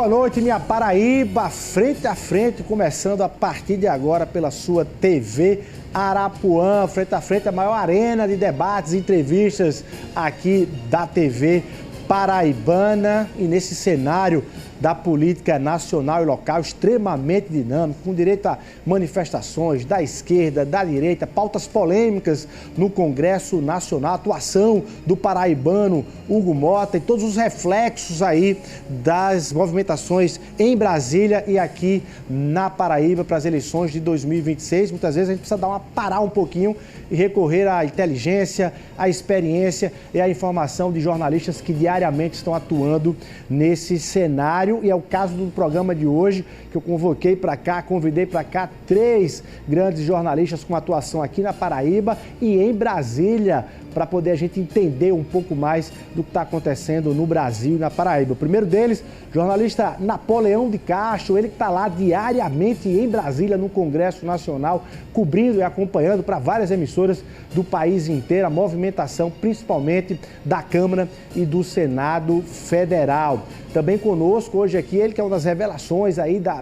Boa noite, minha Paraíba, frente a frente, começando a partir de agora pela sua TV Arapuã, frente a frente, a maior arena de debates e entrevistas aqui da TV paraibana, e nesse cenário da política nacional e local extremamente dinâmico, com direito a manifestações da esquerda, da direita, pautas polêmicas no Congresso Nacional, atuação do paraibano Hugo Mota e todos os reflexos aí das movimentações em Brasília e aqui na Paraíba para as eleições de 2026. Muitas vezes a gente precisa parar um pouquinho e recorrer à inteligência, à experiência e à informação de jornalistas que diariamente estão atuando nesse cenário. E é o caso do programa de hoje, que eu convidei para cá 3 grandes jornalistas com atuação aqui na Paraíba e em Brasília, para poder a gente entender um pouco mais do que está acontecendo no Brasil e na Paraíba. O primeiro deles, jornalista Napoleão de Castro, ele que está lá diariamente em Brasília, no Congresso Nacional, cobrindo e acompanhando para várias emissoras do país inteiro a movimentação, principalmente da Câmara e do Senado Federal. Também conosco hoje aqui, ele que é uma das revelações aí da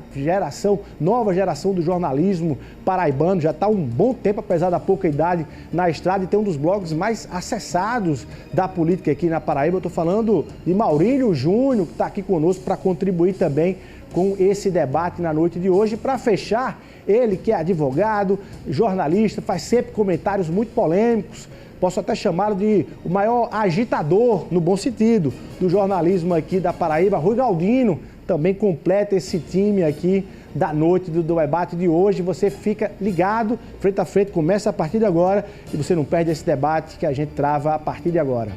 nova geração do jornalismo paraibano, já está há um bom tempo, apesar da pouca idade, na estrada, e tem um dos blogs mais acessados da política aqui na Paraíba. Eu estou falando de Maurílio Júnior, que está aqui conosco para contribuir também com esse debate na noite de hoje. Para fechar, ele que é advogado, jornalista, faz sempre comentários muito polêmicos, posso até chamá-lo de o maior agitador, no bom sentido, do jornalismo aqui da Paraíba, Rui Galdino, também completa esse time aqui da noite do debate de hoje. Você fica ligado, frente a frente, começa a partir de agora e você não perde esse debate que a gente trava a partir de agora.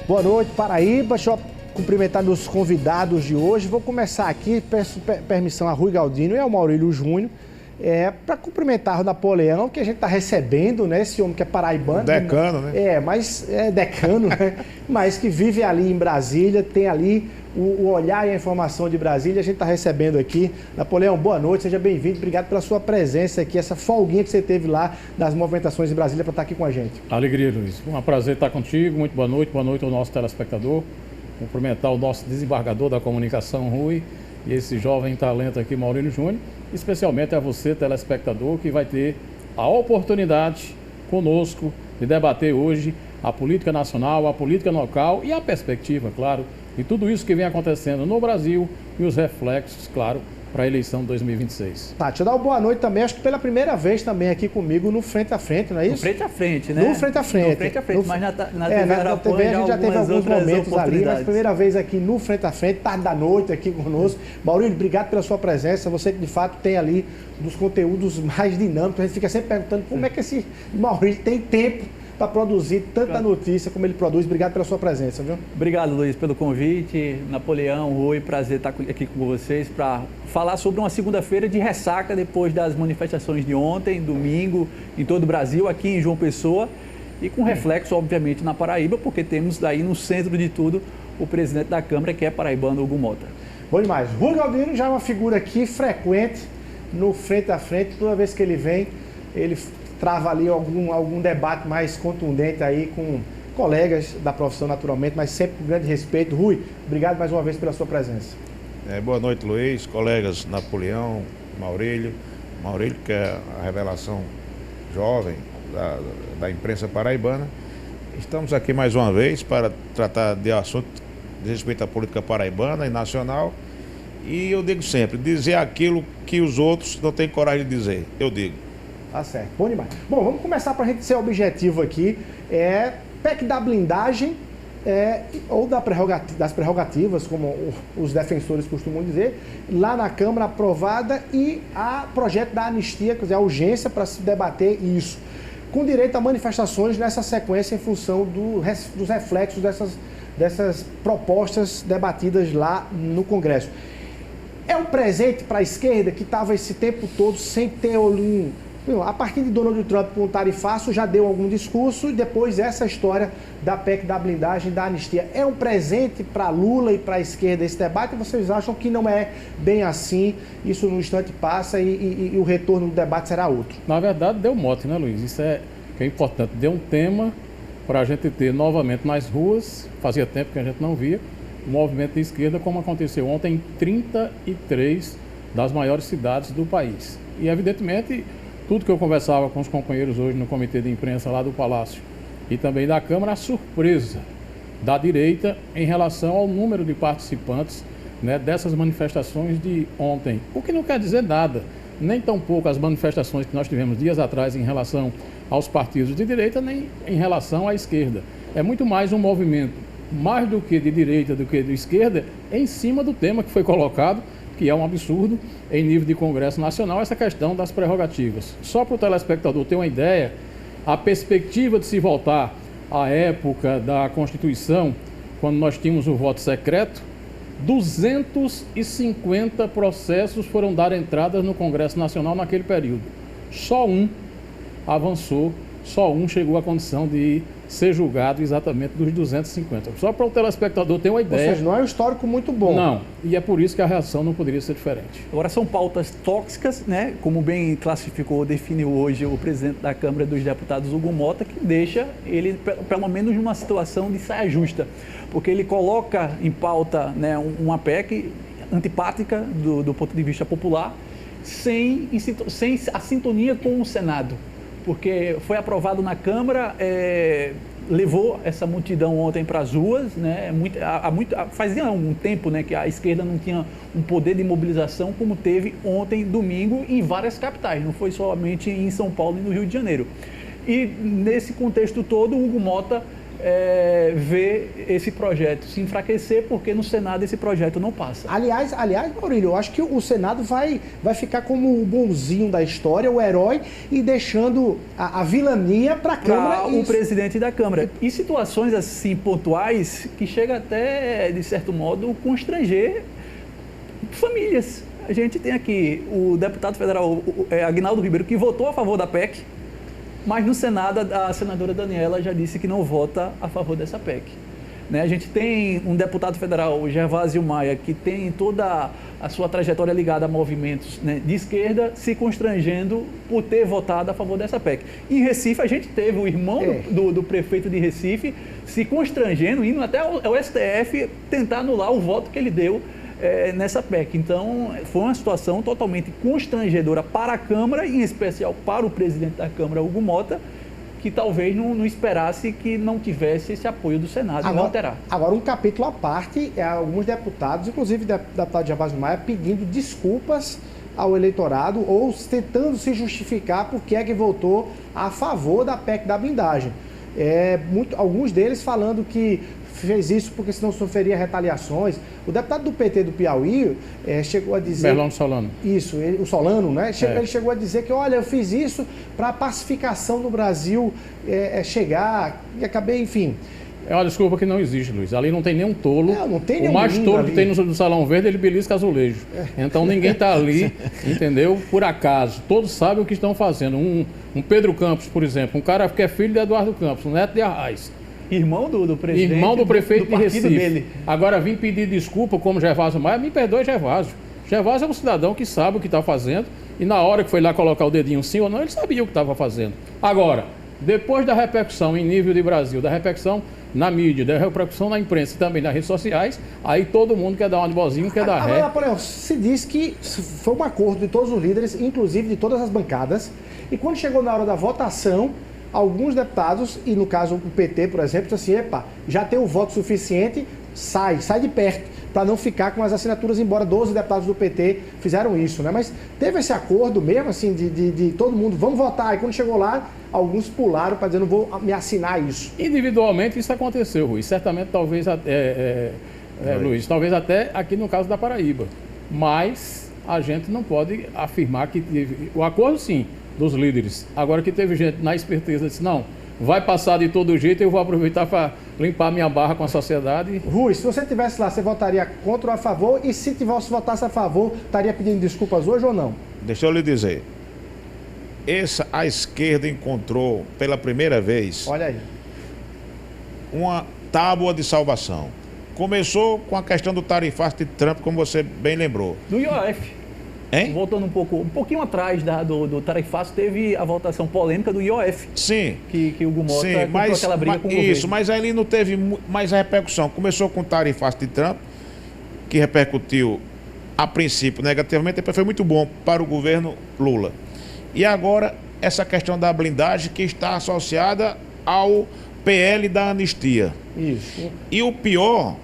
Boa noite, Paraíba. Deixa eu cumprimentar meus convidados de hoje. Vou começar aqui, peço permissão a Rui Galdino e ao Maurílio Júnior, para cumprimentar o Napoleão, que a gente está recebendo, né? Esse homem que é paraibano. Decano, né? Mas é decano, né? Mas que vive ali em Brasília, tem ali o olhar e a informação de Brasília. A gente está recebendo aqui. Napoleão, boa noite, seja bem-vindo. Obrigado pela sua presença aqui, essa folguinha que você teve lá das movimentações de Brasília para estar aqui com a gente. Alegria, Luiz. Um prazer estar contigo. Muito boa noite ao nosso telespectador. Cumprimentar o nosso desembargador da comunicação, Rui, e esse jovem talento aqui, Maurílio Júnior, especialmente a você, telespectador, que vai ter a oportunidade conosco de debater hoje a política nacional, a política local e a perspectiva, claro, de tudo isso que vem acontecendo no Brasil e os reflexos, claro, para a eleição de 2026. Tá, deixa eu dar uma boa noite também, acho que pela primeira vez também aqui comigo no Frente a Frente, não é isso? No Frente a Frente, né? No Frente a Frente. No Frente a Frente, mas na TV Arapuã a gente já teve alguns momentos ali, mas primeira vez aqui no Frente a Frente, tarde da noite aqui conosco. Maurílio, obrigado pela sua presença, você que de fato tem ali dos conteúdos mais dinâmicos, a gente fica sempre perguntando como é que esse Maurílio tem tempo para produzir tanta notícia como ele produz. Obrigado pela sua presença, viu? Obrigado, Luiz, pelo convite. Napoleão, Rui, prazer estar aqui com vocês para falar sobre uma segunda-feira de ressaca depois das manifestações de ontem, domingo, em todo o Brasil, aqui em João Pessoa, e com reflexo, obviamente, na Paraíba, porque temos daí no centro de tudo o presidente da Câmara, que é paraibano, Hugo Mota. Bom demais. Rui Galdino já é uma figura aqui frequente no Frente a Frente. Toda vez que ele vem, ele trava ali algum debate mais contundente aí com colegas da profissão, naturalmente, mas sempre com grande respeito. Rui, obrigado mais uma vez pela sua presença. Boa noite, Luiz, colegas Napoleão, Maurílio, que é a revelação jovem da imprensa paraibana. Estamos aqui mais uma vez para tratar de assunto de respeito à política paraibana e nacional. E eu digo sempre, dizer aquilo que os outros não têm coragem de dizer, eu digo. Tá certo, bom demais. Bom, vamos começar para a gente ser objetivo aqui. PEC da blindagem ou das prerrogativas, como os defensores costumam dizer, lá na Câmara aprovada, e a projeto da anistia, quer dizer, a urgência para se debater isso, com direito a manifestações nessa sequência em função dos reflexos dessas propostas debatidas lá no Congresso. É um presente para a esquerda que estava esse tempo todo sem ter A partir de Donald Trump com o tarifaço já deu algum discurso e depois essa história da PEC da blindagem, da anistia. É um presente para Lula e para a esquerda esse debate? Vocês acham que não é bem assim? Isso no instante passa e o retorno do debate será outro? Na verdade, deu mote, né, Luiz? Isso que é importante. Deu um tema para a gente ter novamente nas ruas, fazia tempo que a gente não via, o movimento de esquerda, como aconteceu ontem em 33 das maiores cidades do país. E, evidentemente, tudo que eu conversava com os companheiros hoje no comitê de imprensa lá do Palácio e também da Câmara, a surpresa da direita em relação ao número de participantes, né, dessas manifestações de ontem. O que não quer dizer nada, nem tampouco as manifestações que nós tivemos dias atrás em relação aos partidos de direita, nem em relação à esquerda. É muito mais um movimento, mais do que de direita do que de esquerda, em cima do tema que foi colocado, que é um absurdo, em nível de Congresso Nacional, essa questão das prerrogativas. Só para o telespectador ter uma ideia, a perspectiva de se voltar à época da Constituição, quando nós tínhamos o voto secreto, 250 processos foram dar entrada no Congresso Nacional naquele período. Só um avançou, só um chegou à condição de ser julgado exatamente dos 250. Só para o telespectador ter uma ideia. Ou seja, não é um histórico muito bom. Não, e é por isso que a reação não poderia ser diferente. Agora são pautas tóxicas, né? Como bem classificou, definiu hoje o presidente da Câmara dos Deputados, Hugo Mota, que deixa ele pelo menos numa situação de saia justa, porque ele coloca em pauta, né, uma PEC antipática do ponto de vista popular, sem a sintonia com o Senado. Porque foi aprovado na Câmara, levou essa multidão ontem para as ruas, né? Fazia um tempo, né, que a esquerda não tinha um poder de mobilização como teve ontem, domingo, em várias capitais, não foi somente em São Paulo e no Rio de Janeiro. E nesse contexto todo, o Hugo Mota vê esse projeto se enfraquecer, porque no Senado esse projeto não passa. Aliás, Maurílio, eu acho que o Senado vai ficar como o bonzinho da história, o herói, e deixando a vilania para a Câmara. O presidente da Câmara. E situações assim pontuais que chega até, de certo modo, constranger famílias. A gente tem aqui o deputado federal Aguinaldo Ribeiro, que votou a favor da PEC, mas no Senado a senadora Daniela já disse que não vota a favor dessa PEC. Né? A gente tem um deputado federal, Gervásio Maia, que tem toda a sua trajetória ligada a movimentos, né, de esquerda, se constrangendo por ter votado a favor dessa PEC. Em Recife, a gente teve o irmão do prefeito de Recife se constrangendo, indo até ao STF tentar anular o voto que ele deu nessa PEC. Então, foi uma situação totalmente constrangedora para a Câmara, em especial para o presidente da Câmara, Hugo Mota, que talvez não esperasse que não tivesse esse apoio do Senado e não terá. Agora, um capítulo à parte, alguns deputados, inclusive o deputado Gervásio Maia, pedindo desculpas ao eleitorado ou tentando se justificar por que é que votou a favor da PEC da blindagem. Alguns deles falando que fez isso porque senão sofreria retaliações. O deputado do PT do Piauí chegou a dizer... Berlão Solano. Isso, o Solano, né? Ele chegou a dizer que, olha, eu fiz isso para a pacificação no Brasil chegar e acabei, enfim... É uma desculpa que não existe, Luiz. Ali não tem nenhum tolo. Não tem nenhum. O mais tolo que tem no Salão Verde, ele belisca azulejo. Então ninguém está ali, entendeu? Por acaso. Todos sabem o que estão fazendo. Um Pedro Campos, por exemplo, um cara que é filho de Eduardo Campos, um neto de Arraes. Irmão do presidente. Irmão do prefeito de Recife. Dele. Agora vim pedir desculpa como Gervásio Maia. Me perdoe, Gervásio. Gervásio é um cidadão que sabe o que está fazendo e na hora que foi lá colocar o dedinho sim ou não, ele sabia o que estava fazendo. Agora, depois da repercussão em nível de Brasil, da repercussão na mídia, da repercussão na imprensa e também nas redes sociais, aí todo mundo quer dar uma de bozinho, quer dar ré. Napoleão, se diz que foi um acordo de todos os líderes, inclusive de todas as bancadas, e quando chegou na hora da votação, alguns deputados, e no caso o PT, por exemplo, disse assim, já tem o voto suficiente, sai de perto, para não ficar com as assinaturas, embora 12 deputados do PT fizeram isso, né? Mas teve esse acordo mesmo, assim, de todo mundo, vamos votar, e quando chegou lá, alguns pularam para dizer, não vou me assinar isso. Individualmente isso aconteceu, Rui, certamente talvez, Luiz, talvez até aqui no caso da Paraíba, mas a gente não pode afirmar que teve, o acordo sim, dos líderes. Agora que teve gente na esperteza disse, não, vai passar de todo jeito, eu vou aproveitar para limpar minha barra com a sociedade. Rui, se você estivesse lá, você votaria contra ou a favor? E se votasse a favor, estaria pedindo desculpas hoje ou não? Deixa eu lhe dizer, a esquerda encontrou pela primeira vez Olha aí. uma tábua de salvação. Começou com a questão do tarifaço de Trump, como você bem lembrou. Do IOF. Hein? Voltando um pouquinho atrás do tarifaço, teve a votação polêmica do IOF. Sim. Que o Hugo Mota Sim, comprou aquela briga com o governo. isso, mas aí não teve mais repercussão. Começou com o tarifaço de Trump, que repercutiu a princípio negativamente, depois foi muito bom para o governo Lula. E agora essa questão da blindagem que está associada ao PL da anistia. Isso. E o pior,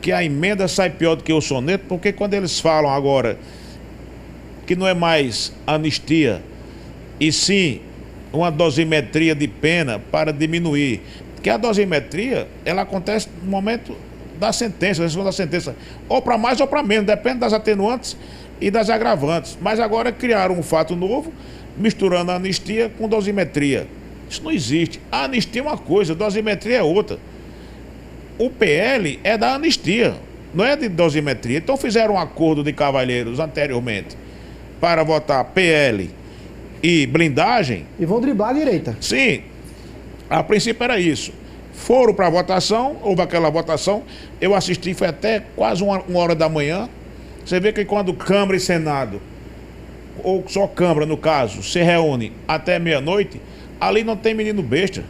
que a emenda sai pior do que o soneto, porque quando eles falam agora que não é mais anistia, e sim uma dosimetria de pena para diminuir. Porque a dosimetria, ela acontece no momento da sentença, da segunda sentença, ou para mais ou para menos, depende das atenuantes e das agravantes. Mas agora criaram um fato novo, misturando a anistia com dosimetria. Isso não existe. A anistia é uma coisa, a dosimetria é outra. O PL é da anistia, não é de dosimetria. Então fizeram um acordo de cavalheiros anteriormente para votar PL e blindagem. E vão driblar a direita. Sim, a princípio era isso. Foram para a votação, houve aquela votação, eu assisti, foi até quase uma hora da manhã. Você vê que quando Câmara e Senado, ou só Câmara no caso, se reúne até meia-noite, ali não tem menino besta.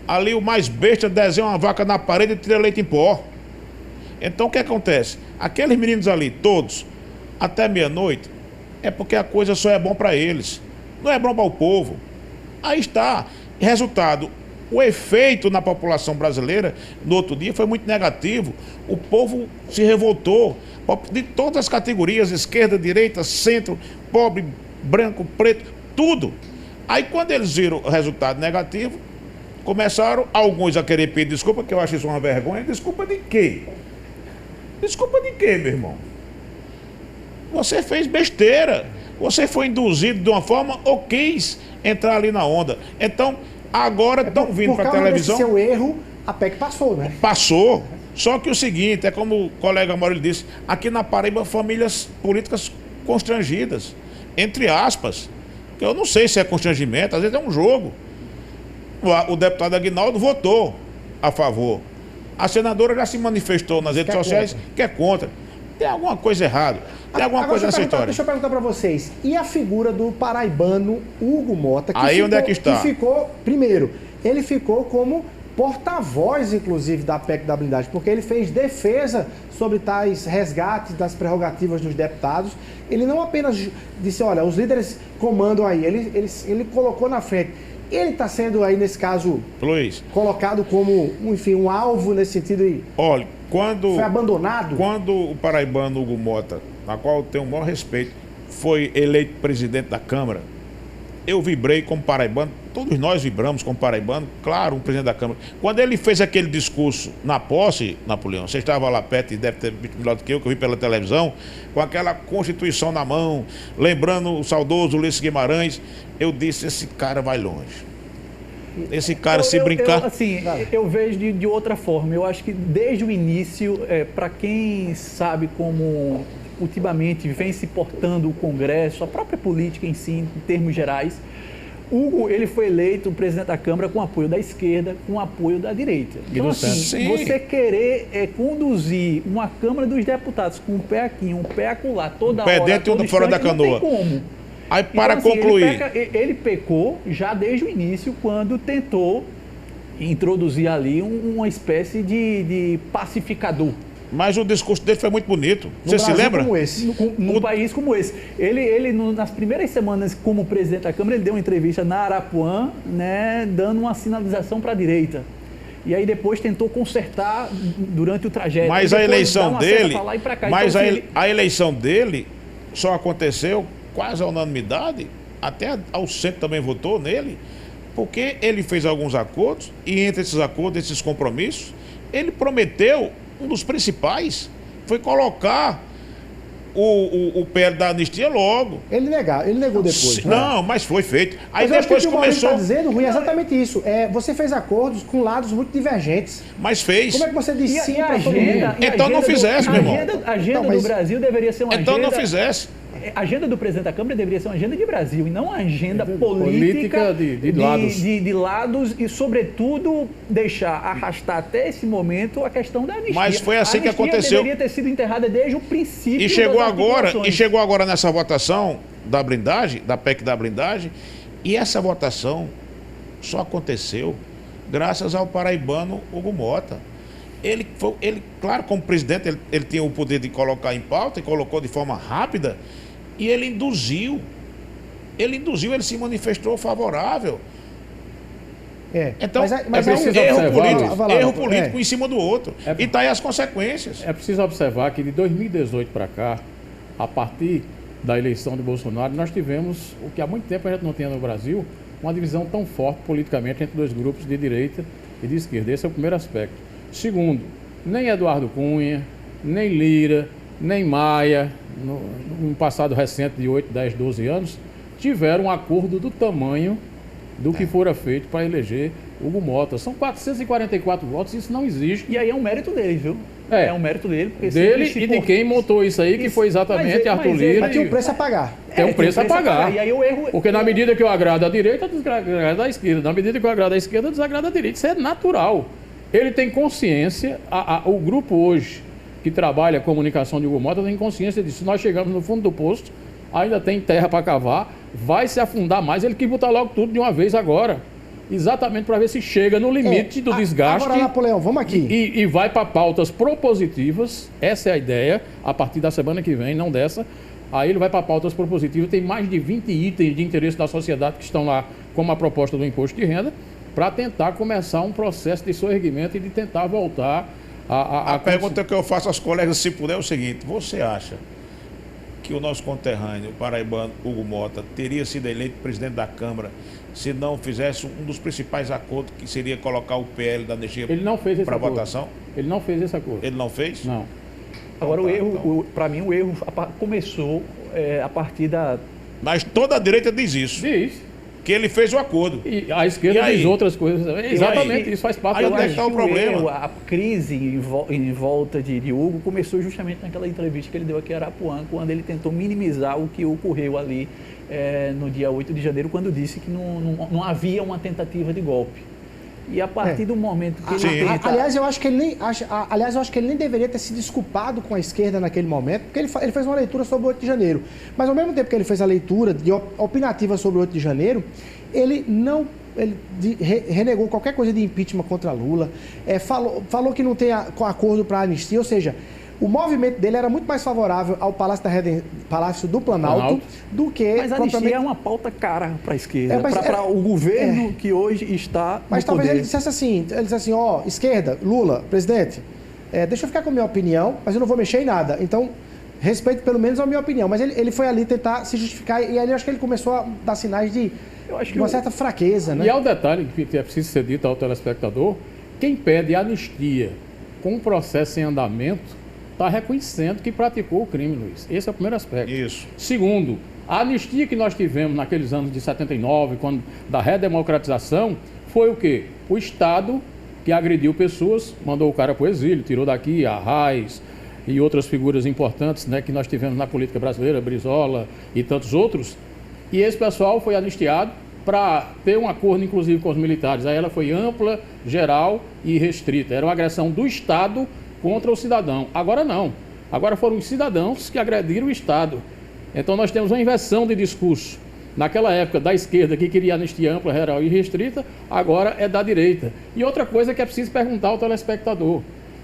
Ali o mais besta desenha uma vaca na parede e tira leite em pó. Então o que acontece? Aqueles meninos ali, todos, até meia-noite, é porque a coisa só é bom para eles. Não é bom para o povo. Aí está. Resultado, o efeito na população brasileira no outro dia foi muito negativo. O povo se revoltou de todas as categorias, esquerda, direita, centro, pobre, branco, preto, tudo. Aí quando eles viram o resultado negativo, começaram alguns a querer pedir desculpa, que eu acho isso uma vergonha. Desculpa de quê? Desculpa de quê, meu irmão? Você fez besteira. Você foi induzido de uma forma ou quis entrar ali na onda. Então, agora estão vindo para a televisão. Por causa desse seu erro, a PEC passou, né? Passou. Só que o seguinte, é como o colega Maurílio disse, aqui na Paraíba, famílias políticas constrangidas, entre aspas. Que eu não sei se é constrangimento, às vezes é um jogo. O deputado Aguinaldo votou a favor. A senadora já se manifestou nas redes sociais que é contra. Tem alguma coisa errada. Tem alguma coisa nessa história. Deixa eu perguntar para vocês. E a figura do paraibano Hugo Mota? Onde é que está? Que ficou, primeiro, ele ficou como porta-voz, inclusive, da PEC da blindagem, porque ele fez defesa sobre tais resgates das prerrogativas dos deputados. Ele não apenas disse, olha, os líderes comandam aí, ele colocou na frente. Ele está sendo aí, nesse caso, Luiz, colocado como, enfim, um alvo nesse sentido aí. Olha, foi abandonado. Quando o paraibano Hugo Mota, na qual eu tenho o maior respeito, foi eleito presidente da Câmara, eu vibrei como paraibano, todos nós vibramos como paraibano, claro, um presidente da Câmara. Quando ele fez aquele discurso na posse, Napoleão, você estava lá perto e deve ter visto melhor do que eu vi pela televisão, com aquela Constituição na mão, lembrando o saudoso Ulisses Guimarães, eu disse, esse cara vai longe. Esse cara, se brincar... Eu vejo de outra forma. Eu acho que desde o início, para quem sabe como ultimamente vem se portando o Congresso, a própria política em si, em termos gerais, Hugo, ele foi eleito presidente da Câmara com apoio da esquerda, com apoio da direita. Então, assim, você querer conduzir uma Câmara dos Deputados com um pé aqui, um pé acolá, toda hora, um pé dentro e um fora da canoa. Não tem como. Aí, para então, assim, concluir... Ele pecou já desde o início, quando tentou introduzir ali uma espécie de pacificador. Mas o discurso dele foi muito bonito. Você se lembra? Como esse. Num país como esse. Ele, nas primeiras semanas como presidente da Câmara, ele deu uma entrevista na Arapuã, né, dando uma sinalização para a direita. E aí depois tentou consertar durante o trajeto. Mas a eleição dele... Mas então, a eleição dele só aconteceu quase à unanimidade, até ao centro também votou nele, porque ele fez alguns acordos, e entre esses acordos, esses compromissos, ele prometeu, um dos principais, foi colocar o PL da anistia logo. Ele negou depois. Não, mas foi feito. Aí mas depois o que começou... está dizendo, Rui, é exatamente isso. Você fez acordos com lados muito divergentes. Mas fez. Como é que você diz sim para todo mundo? Então não fizesse, meu irmão. A agenda do Brasil deveria ser uma agenda... Então não fizesse. a agenda do presidente da Câmara deveria ser uma agenda de Brasil e não uma agenda política de lados e, sobretudo, deixar arrastar até esse momento a questão da anistia. Mas foi assim que aconteceu. Deveria ter sido enterrada desde o princípio. E chegou agora nessa votação da blindagem, da PEC da blindagem, e essa votação só aconteceu graças ao paraibano Hugo Mota. Ele, claro, como presidente, ele tinha o poder de colocar em pauta e colocou de forma rápida, e ele induziu, ele se manifestou favorável. Então, mas é um erro político em cima do outro. E está aí as consequências. É preciso observar que de 2018 para cá, a partir da eleição de Bolsonaro, nós tivemos o que há muito tempo a gente não tinha no Brasil, uma divisão tão forte politicamente entre dois grupos de direita e de esquerda. Esse é o primeiro aspecto. Segundo, nem Eduardo Cunha, nem Lira, nem Maia, no passado recente de 8, 10, 12 anos, tiveram um acordo do tamanho do que fora feito para eleger Hugo Mota. São 444 votos, isso não existe. E aí é um mérito dele, viu? É um mérito dele. Porque dele e de quem montou isso aí, que foi exatamente Arthur Lira. Mas tem um preço a pagar. Tem um preço a pagar. E aí o erro... Porque na medida que eu agrado a direita, desagrada a esquerda. Na medida que eu agrado a esquerda, desagrada a direita. Isso é natural. Ele tem consciência, o grupo hoje que trabalha a comunicação de Hugo Mota tem consciência disso. Nós chegamos no fundo do poço, ainda tem terra para cavar, vai se afundar mais, ele quis botar logo tudo de uma vez agora. Exatamente para ver se chega no limite do desgaste. Agora, Napoleão, vamos aqui. E vai para pautas propositivas, essa é a ideia, a partir da semana que vem, não dessa. Aí ele vai para pautas propositivas, tem mais de 20 itens de interesse da sociedade que estão lá, como a proposta do imposto de renda, para tentar começar um processo de soerguimento e de tentar voltar a pergunta que eu faço aos colegas, se puder, é o seguinte: você acha que o nosso conterrâneo, o paraibano Hugo Mota, teria sido eleito presidente da Câmara se não fizesse um dos principais acordos, que seria colocar o PL da anistia para votação? Ele não fez esse acordo. Ele não fez? Não. Agora, para mim, o erro começou a partir da... Mas toda a direita diz isso. Diz. Que ele fez o acordo. E a esquerda diz outras coisas. Exatamente, isso faz parte da lei. Está o problema. A crise em volta de Hugo começou justamente naquela entrevista que ele deu aqui em Arapuã, quando ele tentou minimizar o que ocorreu ali no dia 8 de janeiro, quando disse que não havia uma tentativa de golpe. E a partir do momento que ele tenta... Aliás, eu acho que ele nem deveria ter se desculpado com a esquerda naquele momento, porque ele fez uma leitura sobre o 8 de janeiro. Mas ao mesmo tempo que ele fez a leitura opinativa sobre o 8 de janeiro, ele renegou qualquer coisa de impeachment contra Lula, falou que não tem acordo para anistia, ou seja, o movimento dele era muito mais favorável ao Palácio do Planalto do que... Mas a anistia é uma pauta cara para a esquerda, para o governo que hoje está Mas talvez poder. ele dissesse assim, esquerda, Lula, presidente, deixa eu ficar com a minha opinião, mas eu não vou mexer em nada. Então, respeito pelo menos a minha opinião. Mas ele foi ali tentar se justificar e ali eu acho que ele começou a dar sinais de uma certa fraqueza, né? E há um detalhe que é preciso ser dito ao telespectador: quem pede anistia com um processo em andamento está reconhecendo que praticou o crime, Luiz. Esse é o primeiro aspecto. Isso. Segundo, a anistia que nós tivemos naqueles anos de 79, quando da redemocratização, foi o quê? O Estado que agrediu pessoas, mandou o cara para o exílio, tirou daqui Arraes e outras figuras importantes, né, que nós tivemos na política brasileira, Brizola e tantos outros. E esse pessoal foi anistiado para ter um acordo, inclusive, com os militares. Aí ela foi ampla, geral e restrita. Era uma agressão do Estado contra o cidadão. Agora não. Agora foram os cidadãos que agrediram o Estado. Então nós temos uma inversão de discurso. Naquela época, da esquerda, que queria anistia ampla, geral e restrita, agora é da direita. E outra coisa que é preciso perguntar ao telespectador.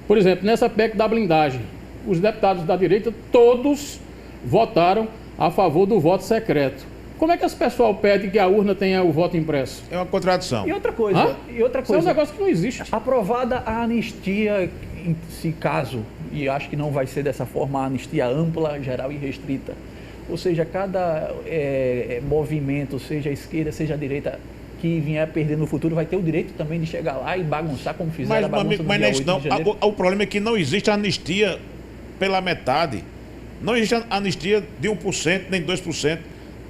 Por exemplo, nessa PEC da blindagem, os deputados da direita todos votaram a favor do voto secreto. Como é que esse pessoal pede que a urna tenha o voto impresso? É uma contradição. E outra coisa, Isso é um negócio que não existe. Aprovada a anistia, se caso, e acho que não vai ser dessa forma, a anistia ampla, geral e restrita. Ou seja, cada movimento, seja a esquerda, seja a direita, que vier a perder no futuro, vai ter o direito também de chegar lá e bagunçar como fizeram a bagunça no dia 8 de janeiro. O problema é que não existe anistia pela metade. Não existe anistia de 1%, nem 2%.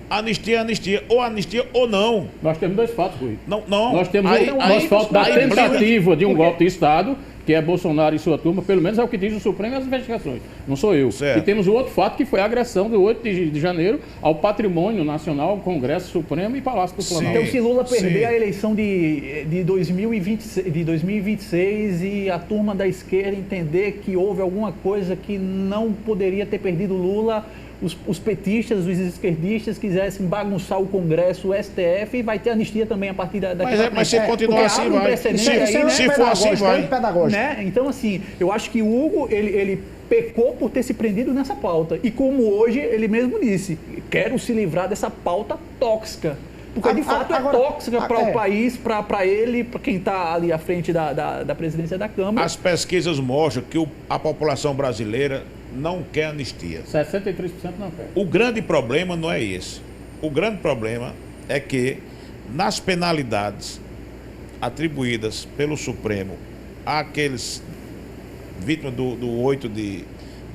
Anistia é anistia, ou anistia ou não. Nós temos dois fatos, Rui. Não. Nós temos nós falta da tentativa de um golpe de Estado, que é Bolsonaro e sua turma, pelo menos é o que diz o Supremo e as investigações, não sou eu. Certo. E temos o outro fato, que foi a agressão do 8 de janeiro ao patrimônio nacional, Congresso Supremo e Palácio do Planalto. Então, se Lula perder Sim. a eleição de 2026 e a turma da esquerda entender que houve alguma coisa que não poderia ter perdido Lula, os petistas, os esquerdistas quisessem bagunçar o Congresso, o STF, e vai ter anistia também a partir daqui pra frente. Mas se continuar Porque assim, abre um vai. precedente aí, né? Se for assim, vai. Né? Então, assim, eu acho que o Hugo, ele pecou por ter se prendido nessa pauta. E como hoje, ele mesmo disse, quero se livrar dessa pauta tóxica. Porque, de fato, é tóxica para o país, para ele, para quem está ali à frente da presidência da Câmara. As pesquisas mostram que a população brasileira não quer anistia. 63% não quer. O grande problema não é esse. O grande problema é que, nas penalidades atribuídas pelo Supremo àqueles vítimas do 8 de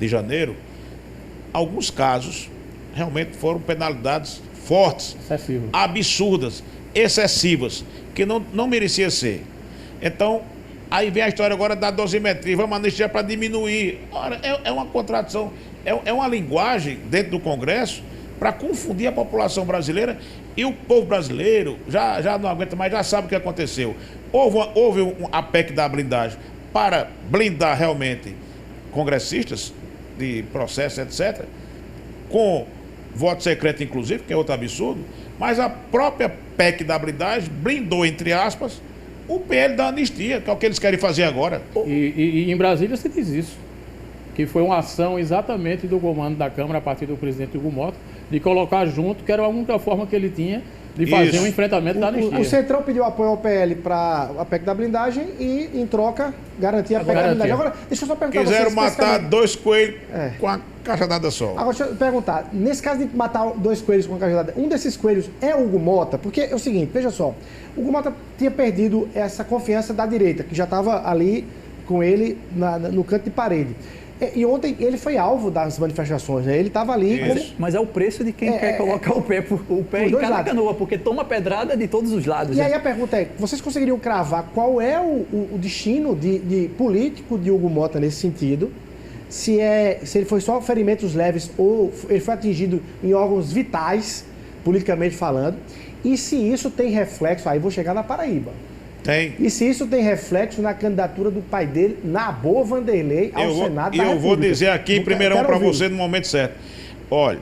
janeiro, alguns casos realmente foram penalidades fortes, Excessivo. absurdas, excessivas, que não merecia ser. Então, aí vem a história agora da dosimetria, vamos anistiar para diminuir. Ora, é uma contradição, é uma linguagem dentro do Congresso para confundir a população brasileira, e o povo brasileiro já não aguenta mais, já sabe o que aconteceu. Houve a PEC da blindagem para blindar realmente congressistas de processo, etc., com voto secreto, inclusive, que é outro absurdo, mas a própria PEC da blindagem blindou, entre aspas, o PL da anistia, que é o que eles querem fazer agora. E em Brasília se diz isso, que foi uma ação exatamente do comando da Câmara, a partir do presidente Hugo Mota, de colocar junto, que era a única forma que ele tinha de fazer um enfrentamento da anistia. O Centrão pediu apoio ao PL para a PEC da blindagem e, em troca, garantia a PEC da blindagem. Agora, deixa eu só perguntar Quiseram vocês, matar 2 coelhos com a cajadada só. Agora, deixa eu perguntar. Nesse caso de matar 2 coelhos com a cajadada, um desses coelhos é o Hugo Mota? Porque é o seguinte, veja só. O Hugo Mota tinha perdido essa confiança da direita, que já estava ali com ele no canto de parede. E ontem ele foi alvo das manifestações, né? Ele estava ali... Mas é o preço de quem quer colocar o pé em cada canoa, porque toma pedrada de todos os lados. E aí a pergunta é, vocês conseguiriam cravar qual é o destino de político de Hugo Mota nesse sentido? Se ele foi só ferimentos leves ou ele foi atingido em órgãos vitais, politicamente falando, e se isso tem reflexo, aí vou chegar na Paraíba. Tem. E se isso tem reflexo na candidatura do pai dele, Nabor Vanderlei, ao Senado da República. Eu vou dizer aqui, primeiro para você, no momento certo. Olha...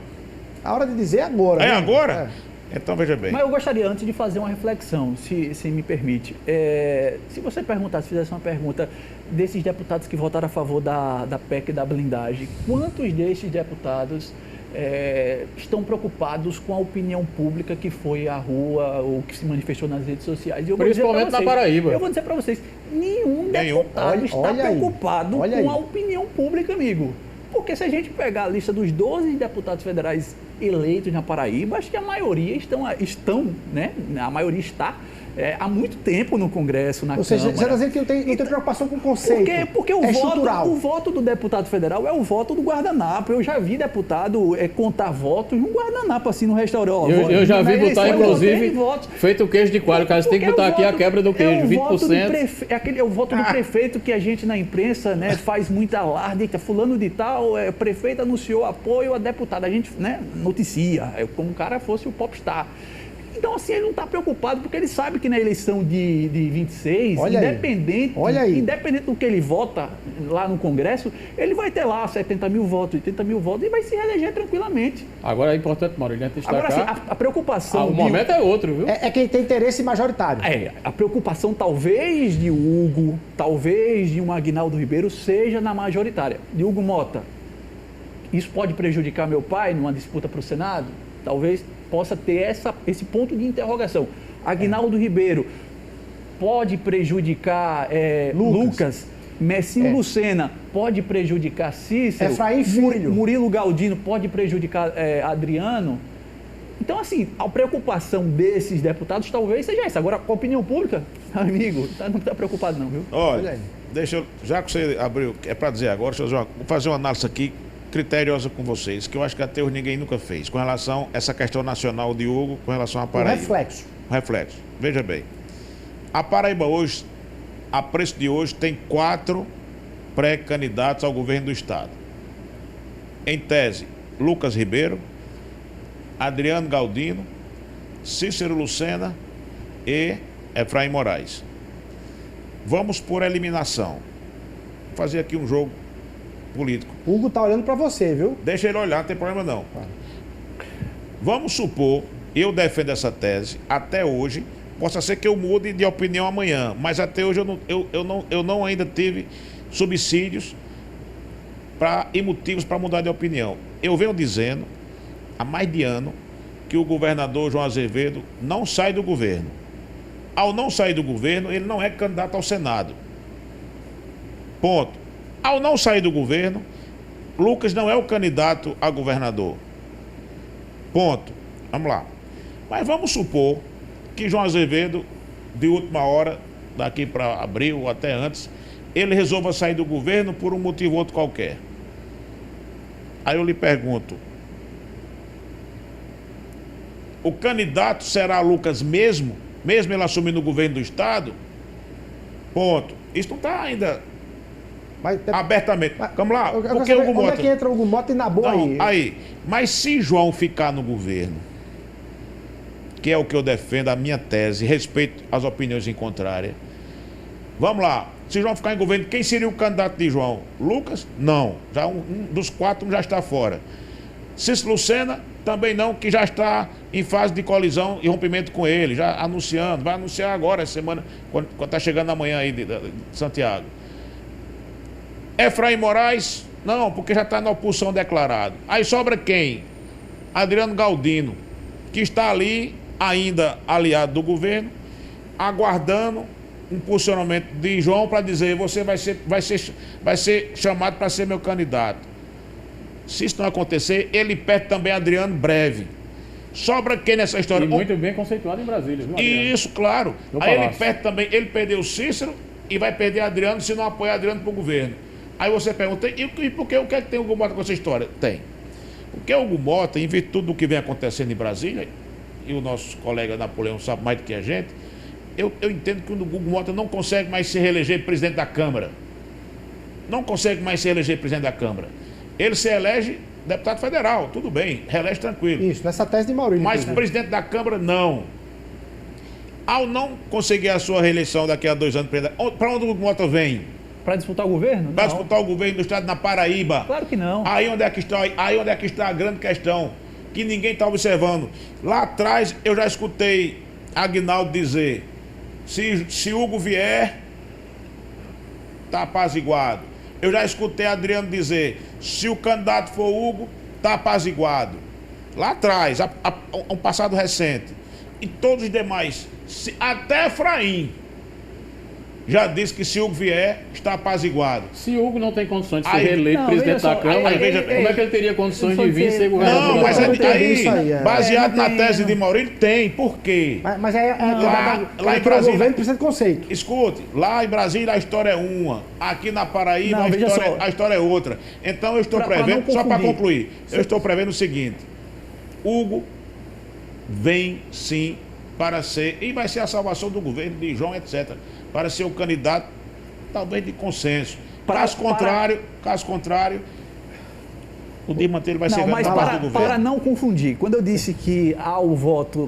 A hora de dizer é agora. É né? agora? Então, veja bem. Mas eu gostaria, antes de fazer uma reflexão, se me permite. Se você perguntasse, fizesse uma pergunta desses deputados que votaram a favor da PEC da blindagem, quantos desses deputados estão preocupados com a opinião pública que foi à rua ou que se manifestou nas redes sociais? Principalmente na Paraíba. Eu vou dizer para vocês, nenhum deputado está preocupado com a opinião pública, amigo. Porque se a gente pegar a lista dos 12 deputados federais eleitos na Paraíba, acho que a maioria estão, né? A maioria está há muito tempo no Congresso, na Câmara. Ou seja, você está dizendo que não tem preocupação com o conceito. Porque o voto do deputado federal é o voto do guardanapo. Eu já vi deputado contar votos num guardanapo, assim, no restaurante. Eu já vi botar, inclusive, feito o queijo de coalho. O cara tem que botar aqui a quebra do queijo, 20%. É o voto do prefeito que a gente na imprensa, né, faz muita alarde. Fulano de tal, o prefeito anunciou apoio a deputado. A gente, né, noticia, como o cara fosse o popstar. Então, assim, ele não está preocupado, porque ele sabe que na eleição de 26, independente do que ele vota lá no Congresso, ele vai ter lá 70 mil votos, 80 mil votos e vai se reeleger tranquilamente. Agora é importante, Maurílio, destacar... Agora, assim, a preocupação... o momento é outro, viu? É quem tem interesse majoritário. A preocupação talvez de Hugo, talvez de um Aguinaldo Ribeiro, seja na majoritária. De Hugo Mota, isso pode prejudicar meu pai numa disputa para o Senado? Talvez possa ter esse ponto de interrogação. Aguinaldo Ribeiro pode prejudicar Lucas, Messinho Lucena pode prejudicar Cícero, Efraim Filho, Murilo Galdino pode prejudicar Adriano. Então, assim, a preocupação desses deputados talvez seja essa. Agora, a opinião pública, amigo, não está preocupado não, viu? Olha, já que você abriu, é para dizer agora, vou fazer uma análise aqui criteriosa com vocês, que eu acho que até hoje ninguém nunca fez, com relação a essa questão nacional de Hugo, com relação à Paraíba. Reflexo. Veja bem, a Paraíba hoje a preço de hoje, tem 4 pré-candidatos ao governo do Estado. Em tese, Lucas Ribeiro, Adriano Galdino, Cícero Lucena e Efraim Moraes. Vamos por eliminação. Vou fazer aqui um jogo político. O Hugo tá olhando para você, viu? Deixa ele olhar, não tem problema não. Vamos supor, eu defendo essa tese, até hoje, possa ser que eu mude de opinião amanhã, mas até hoje eu não ainda tive subsídios e motivos para mudar de opinião. Eu venho dizendo, há mais de ano, que o governador João Azevedo não sai do governo. Ao não sair do governo, ele não é candidato ao Senado. Ponto. Ao não sair do governo, Lucas não é o candidato a governador. Ponto. Vamos lá. Mas vamos supor que João Azevedo, de última hora, daqui para abril ou até antes, ele resolva sair do governo por um motivo ou outro qualquer. Aí eu lhe pergunto, o candidato será Lucas mesmo ele assumindo o governo do Estado? Ponto. Isso não está ainda abertamente. Vamos lá. Porque Hugo Mota... Onde é que entra o Hugo Mota e na boa aí? Mas se João ficar no governo, que é o que eu defendo, a minha tese, respeito às opiniões em contrária. Vamos lá. Se João ficar em governo, quem seria o candidato de João? Lucas? Não. Já um dos 4 já está fora. Cícero Lucena? Também não, que já está em fase de colisão e rompimento com ele, já anunciando. Vai anunciar agora, essa semana, quando está chegando amanhã aí de Santiago. Efraim Moraes? Não, porque já está na oposição declarado. Aí sobra quem? Adriano Galdino, que está ali, ainda aliado do governo, aguardando um posicionamento de João para dizer: você vai ser chamado para ser meu candidato. Se isso não acontecer, ele perde também Adriano breve. Sobra quem nessa história? E muito bem conceituado em Brasília, viu, Adriano? Isso, claro. Aí ele perde também, ele perdeu o Cícero e vai perder Adriano se não apoiar Adriano para o governo. Aí você pergunta, e por que, o que é que tem o Hugo Mota com essa história? Tem. Porque o Hugo Mota, em virtude do que vem acontecendo em Brasília, e o nosso colega Napoleão sabe mais do que a gente, eu entendo que o Hugo Mota não consegue mais se reeleger presidente da Câmara. Não consegue mais se reeleger presidente da Câmara. Ele se elege deputado federal, tudo bem, reelege tranquilo. Isso, nessa tese de Maurílio. Mas presidente da Câmara, não. Ao não conseguir a sua reeleição daqui a 2 anos, para onde o Hugo Mota vem? Para disputar o governo? Para disputar o governo do estado na Paraíba. Claro que não. Aí onde é que está a grande questão, que ninguém está observando. Lá atrás eu já escutei Aguinaldo dizer, se Hugo vier, está apaziguado. Eu já escutei Adriano dizer, se o candidato for Hugo, está apaziguado. Lá atrás, um passado recente. E todos os demais, até Efraim, já disse que se Hugo vier, está apaziguado. Se Hugo não tem condições de ser reeleito presidente da Câmara, como é que ele teria condições de vir ser governador? Não, mas aí, baseado na tese de Maurílio, tem. Por quê? Mas lá em Brasília, o governo precisa de conceito. Escute, lá em Brasília a história é uma, aqui na Paraíba a história é outra. Então eu estou prevendo, só para concluir, eu estou prevendo o seguinte: Hugo vem sim para ser, e vai ser a salvação do governo de João, etc., para ser o candidato, talvez de consenso. Caso contrário, o Dias vai ser candidato do governo. Para não confundir, quando eu disse que há o voto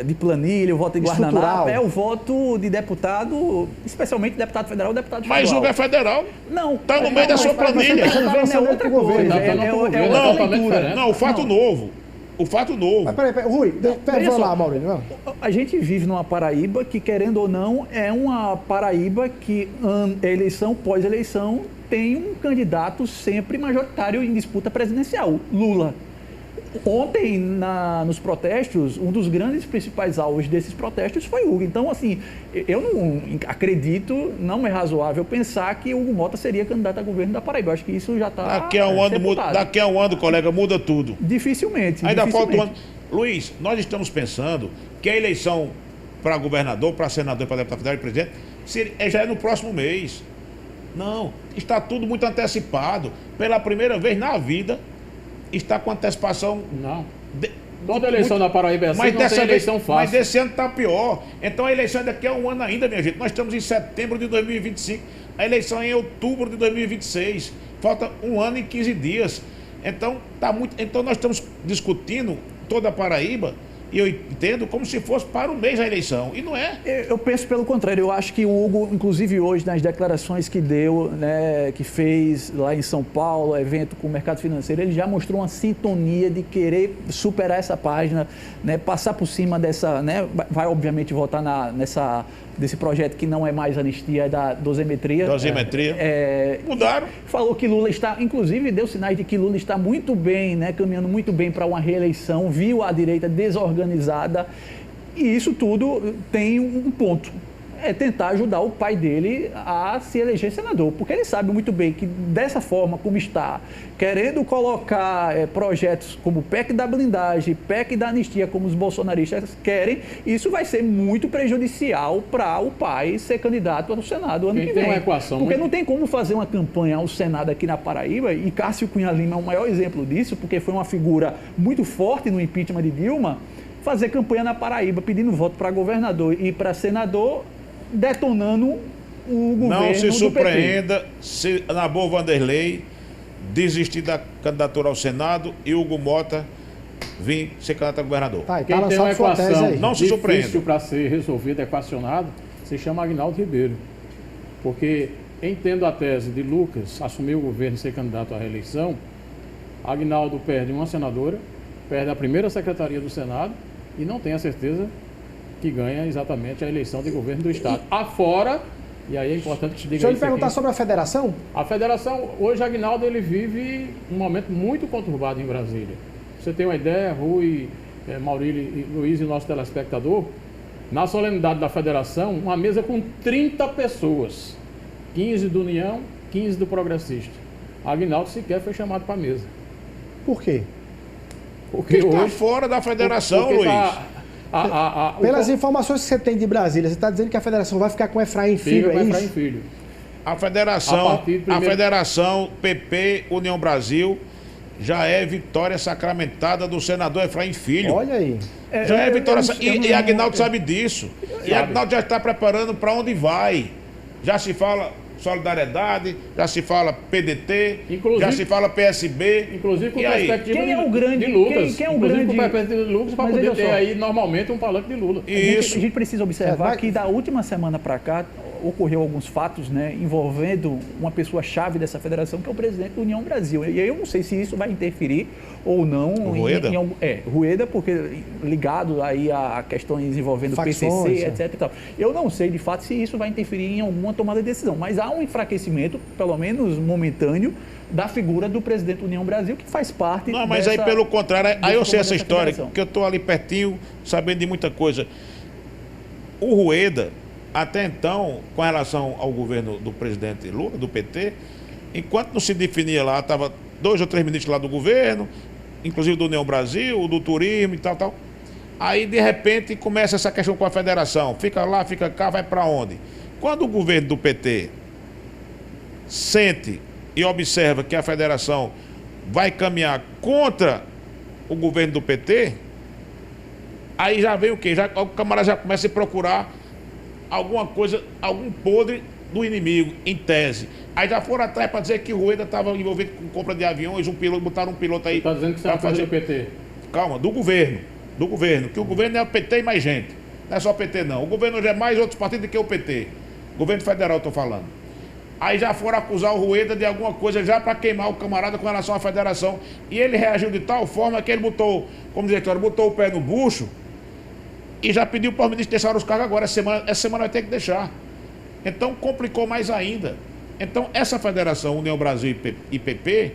de planilha, o voto de guardanapo, é o voto de deputado, especialmente deputado federal ou deputado estadual. Mas o Hugo é federal. Não. Está no meio da sua planilha. É outra coisa. Não, o fato novo. O fato novo. Mas peraí, Rui, vamos lá, Maurílio. A gente vive numa Paraíba que, querendo ou não, é uma Paraíba que, eleição pós-eleição, tem um candidato sempre majoritário em disputa presidencial, Lula. Ontem, nos protestos, um dos grandes principais alvos desses protestos foi Hugo. Então, assim, eu não acredito, não é razoável pensar que Hugo Mota seria candidato a governo da Paraíba. Eu acho que isso já está daqui a um ano, colega, muda tudo. Dificilmente. Ainda falta um ano. Luiz, nós estamos pensando que a eleição para governador, para senador, para deputado federal e presidente já é no próximo mês. Não, está tudo muito antecipado. Pela primeira vez na vida, está com antecipação Toda eleição na Paraíba é assim, mas não dessa tem vez, eleição fácil. Mas desse ano está pior. Então a eleição daqui a um ano ainda, minha gente. Nós estamos em setembro de 2025. A eleição é em outubro de 2026. Falta 1 ano e 15 dias. Então, então nós estamos discutindo toda a Paraíba, e eu entendo como se fosse para o mês a eleição. E não é. Eu penso pelo contrário. Eu acho que o Hugo, inclusive hoje, nas declarações que deu, né, que fez lá em São Paulo, evento com o mercado financeiro, ele já mostrou uma sintonia de querer superar essa página, né, passar por cima dessa, né, vai obviamente votar desse projeto que não é mais anistia, é da dosimetria. Dosimetria. Mudaram. Falou que Lula está, inclusive deu sinais de que Lula está muito bem, né, caminhando muito bem para uma reeleição, viu a direita desorganizada, e isso tudo tem um ponto. É tentar ajudar o pai dele a se eleger senador, porque ele sabe muito bem que dessa forma como está, querendo colocar projetos como o PEC da blindagem, PEC da anistia, como os bolsonaristas querem, isso vai ser muito prejudicial para o pai ser candidato ao Senado ano que vem. Tem uma equação porque não tem como fazer uma campanha ao Senado aqui na Paraíba, e Cássio Cunha Lima é o maior exemplo disso, porque foi uma figura muito forte no impeachment de Dilma, fazer campanha na Paraíba pedindo voto para governador e para senador, detonando o governo. Não se do surpreenda se Nabor Vanderlei desistir da candidatura ao Senado e Hugo Mota vir ser candidato a governador. Tá, Quem tem uma equação não se surpreenda. difícil para ser resolvida, equacionado, se chama Agnaldo Ribeiro. Porque, entendo a tese de Lucas assumir o governo e ser candidato à reeleição, Agnaldo perde uma senadora, perde a primeira secretaria do Senado e não tem a certeza que ganha exatamente a eleição de governo do Estado. Afora, e aí é importante que se diga Deixa eu lhe isso perguntar aqui. sobre a federação. A federação, hoje, Agnaldo, ele vive um momento muito conturbado em Brasília. Você tem uma ideia, Rui, Maurílio e Luiz e nosso telespectador, na solenidade da federação, uma mesa com 30 pessoas, 15 do União, 15 do Progressista. Agnaldo sequer foi chamado para a mesa. Por quê? Porque está fora da federação, Luiz. Pelas informações que você tem de Brasília, você está dizendo que a federação vai ficar com Efraim Filho, é isso? Filho. A federação PP União Brasil já é vitória sacramentada do senador Efraim Filho. Olha aí. Já é vitória e Agnaldo sabe disso. E Agnaldo já está preparando para onde vai. Já se fala Solidariedade, já se fala PDT, já se fala PSB. Inclusive com perspectiva de Lucas. Quem é o grande... com perspectiva de Lucas, para poder ter aí normalmente um palanque de Lula. A gente precisa observar que da última semana para cá ocorreu alguns fatos, né, envolvendo uma pessoa-chave dessa federação, que é o presidente da União Brasil. E aí eu não sei se isso vai interferir ou não. O Rueda? Rueda, porque ligado aí a questões envolvendo facções, PCC, etc. E tal. Eu não sei, de fato, se isso vai interferir em alguma tomada de decisão, mas há um enfraquecimento, pelo menos momentâneo, da figura do presidente da União Brasil, que faz parte Não, mas aí pelo contrário, aí eu sei essa história, federação. que eu estou ali pertinho, sabendo de muita coisa. O Rueda, até então, com relação ao governo do presidente Lula, do PT, enquanto não se definia lá, estava 2 ou 3 ministros lá do governo, inclusive do União Brasil, do turismo e tal. Aí, de repente, começa essa questão com a federação. Fica lá, fica cá, vai para onde? Quando o governo do PT sente e observa que a federação vai caminhar contra o governo do PT, aí já vem o quê? O camarada já começa a procurar alguma coisa, algum podre do inimigo, em tese. Aí já foram atrás para dizer que o Rueda estava envolvido com compra de aviões, botaram um piloto aí. Está dizendo que isso é uma coisa do PT. Calma, do governo, que o governo é o PT e mais gente. Não é só o PT não. O governo já é mais outros partidos do que o PT. Governo federal, estou falando. Aí já foram acusar o Rueda de alguma coisa já para queimar o camarada com relação à federação. E ele reagiu de tal forma que ele botou, como diretor, botou o pé no bucho e já pediu para o ministro deixar os cargos agora. Essa semana vai ter que deixar. Então complicou mais ainda. Então essa federação, União Brasil e PP,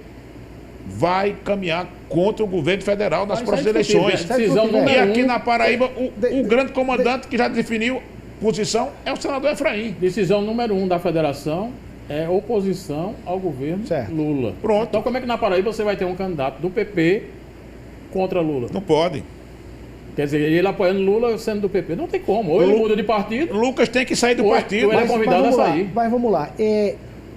vai caminhar contra o governo federal nas próximas eleições. E aqui na Paraíba, o grande comandante que já definiu posição é o senador Efraim. Decisão número 1 da federação é oposição ao governo Lula. Pronto. Então como é que na Paraíba você vai ter um candidato do PP contra Lula? Não pode. Quer dizer, ele apoiando Lula sendo do PP. Não tem como. Ou ele muda de partido. Lucas tem que sair do partido. Ou ele é convidado a sair. Mas vamos lá.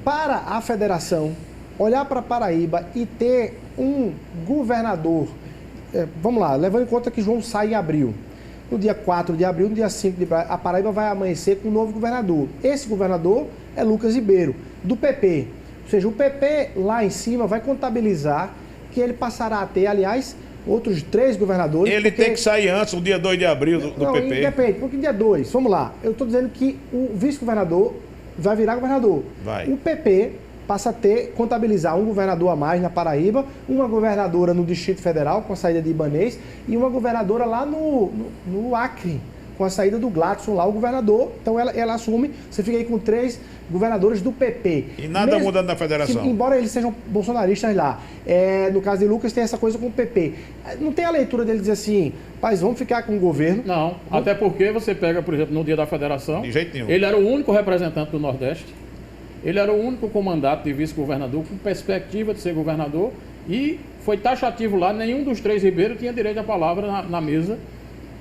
Para a federação olhar para Paraíba e ter um governador vamos lá, levando em conta que João sai em abril. No dia 4 de abril, no dia 5 de abril, a Paraíba vai amanhecer com um novo governador. Esse governador é Lucas Ribeiro, do PP. Ou seja, o PP lá em cima vai contabilizar que ele passará a ter, aliás, outros 3 governadores. Ele tem que sair antes, no dia 2 de abril do não, PP. Depende, porque dia 2, vamos lá. Eu estou dizendo que o vice-governador vai virar governador. Vai. O PP passa a contabilizar um governador a mais na Paraíba, uma governadora no Distrito Federal, com a saída de Ibanez, e uma governadora lá no Acre, com a saída do Gladson lá, o governador. Então ela assume, você fica aí com 3 governadores do PP. E nada mudando na federação. Embora eles sejam bolsonaristas lá. No caso de Lucas, tem essa coisa com o PP. Não tem a leitura dele dizer assim, paz, vamos ficar com o governo? Não, até porque você pega, por exemplo, no dia da federação, de jeito nenhum. Ele era o único representante do Nordeste, ele era o único comandante de vice-governador com perspectiva de ser governador e foi taxativo lá, nenhum dos 3 Ribeiros tinha direito à palavra na mesa.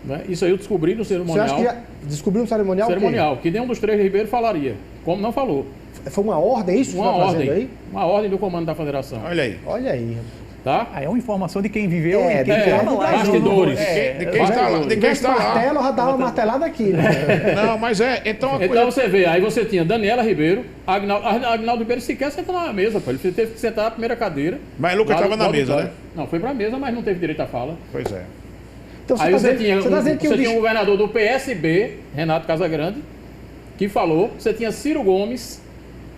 Né? Isso aí eu descobri no cerimonial. Você acha que já descobriu no cerimonial? Cerimonial, que nenhum dos 3 Ribeiros falaria, como não falou. Foi uma ordem, isso que Uma você está ordem, fazendo aí? uma ordem do comando da federação. Olha aí. Olha aí. Tá? É uma informação de quem viveu É, e quem é, estava lá. bastidores. De quem está lá. De quem está lá. Martelo, já dava uma martelada aqui, né? Não, mas então a Então coisa... você vê, aí você tinha Daniela Ribeiro, Agnaldo Ribeiro sequer sentou na mesa, pô. Ele teve que sentar na primeira cadeira. Mas Lucas Lá estava do na mesa, auditório. né? Não, foi pra mesa, mas não teve direito à fala. Pois é. Então Aí você tinha o um governador do PSB, Renato Casagrande, que falou. Você tinha Ciro Gomes,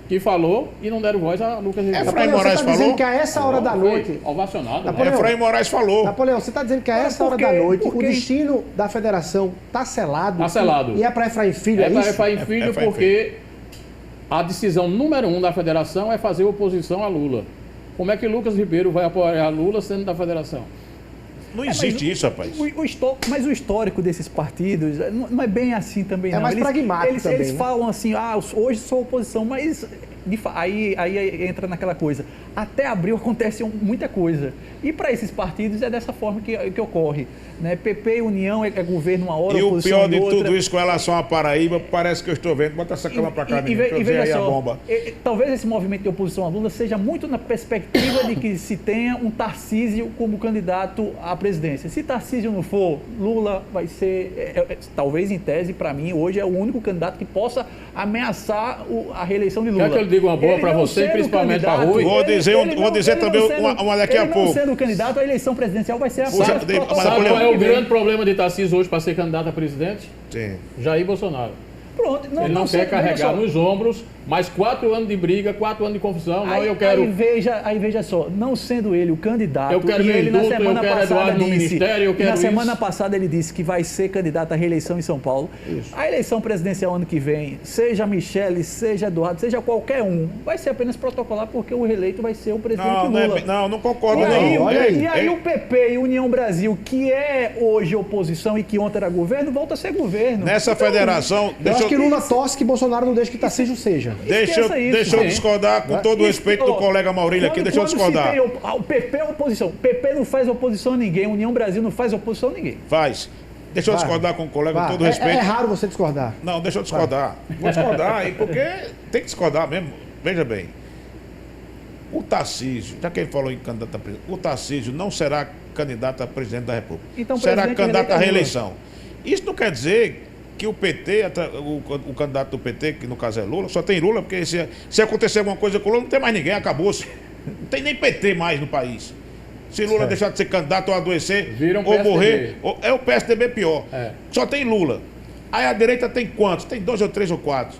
que falou, e não deram voz a Lucas Ribeiro. Efraim Napoleão, Moraes você está dizendo falou? que a essa hora da Foi noite... ovacionado. Napoleão, Efraim Moraes falou. Napoleão, você está dizendo que a essa hora da noite o destino da federação está selado? Está selado. E é para Efraim Filho, É para isso? Efraim Filho, Efraim porque a decisão número 1 da federação é fazer oposição a Lula. Como é que Lucas Ribeiro vai apoiar Lula sendo da federação? Não existe isso, rapaz. Mas o histórico desses partidos não é bem assim também, não. mais pragmático também, Eles né? falam assim, hoje sou oposição, mas aí entra naquela coisa. Até abril acontece muita coisa. E para esses partidos é dessa forma que ocorre. Né? PP e União é governo uma hora, E o oposição pior de outra. tudo isso com relação à Paraíba, parece que eu estou vendo. Bota essa cama para cá, menino, pra eu ver aí a bomba. Talvez esse movimento de oposição a Lula seja muito na perspectiva de que se tenha um Tarcísio como candidato à presidência. Se Tarcísio não for, Lula vai ser, talvez em tese, para mim, hoje é o único candidato que possa ameaçar a reeleição de Lula. Quer que eu lhe diga uma boa para você, e principalmente para Rui? Vou dizer também uma daqui a pouco. Não sendo candidato, a eleição presidencial vai ser a Puxa, Sabe qual é o grande problema de Tarcísio hoje para ser candidato a presidente? Sim. Jair Bolsonaro. Pronto, Ele não quer carregar nos ombros mais 4 anos de briga, 4 anos de confusão. Não, eu quero. Aí veja só, não sendo ele o candidato, Eu quero e ele na indulto, semana eu quero passada Eduardo no disse, ministério, eu quero na semana isso. passada ele disse que vai ser candidato à reeleição em São Paulo. Isso. A eleição presidencial ano que vem, seja Michele, seja Eduardo, seja qualquer um, vai ser apenas protocolar porque o reeleito vai ser o presidente Lula. Não concordo. E aí, não. olha aí. e aí o PP e União Brasil, que é hoje oposição e que ontem era governo, volta a ser governo. Nessa federação, Eu acho que Lula torce que Bolsonaro não deixe que Tarcísio seja. deixa eu sim. discordar com todo o respeito do colega Maurílio aqui, deixa eu discordar. O PP é oposição. O PP não faz oposição a ninguém, União Brasil não faz oposição a ninguém. Faz. Deixa eu Vai. discordar com o colega Vai. com todo respeito. É raro você discordar. Não, deixa eu discordar. Vou discordar, e porque tem que discordar mesmo. Veja bem. O Tarcísio, já que ele falou em candidato a presidente, o Tarcísio não será candidato a presidente da República. Então, será presidente candidato à eleito é Lula. reeleição. Isso não quer dizer que o PT, o candidato do PT, que no caso é Lula, só tem Lula, porque se acontecer alguma coisa com o Lula, não tem mais ninguém, acabou-se. Não tem nem PT mais no país. Se Lula deixar de ser candidato ou adoecer, Vira um ou PSDB. morrer, é o PSDB pior. É. Só tem Lula. Aí a direita tem quantos? Tem 2 ou 3 ou 4.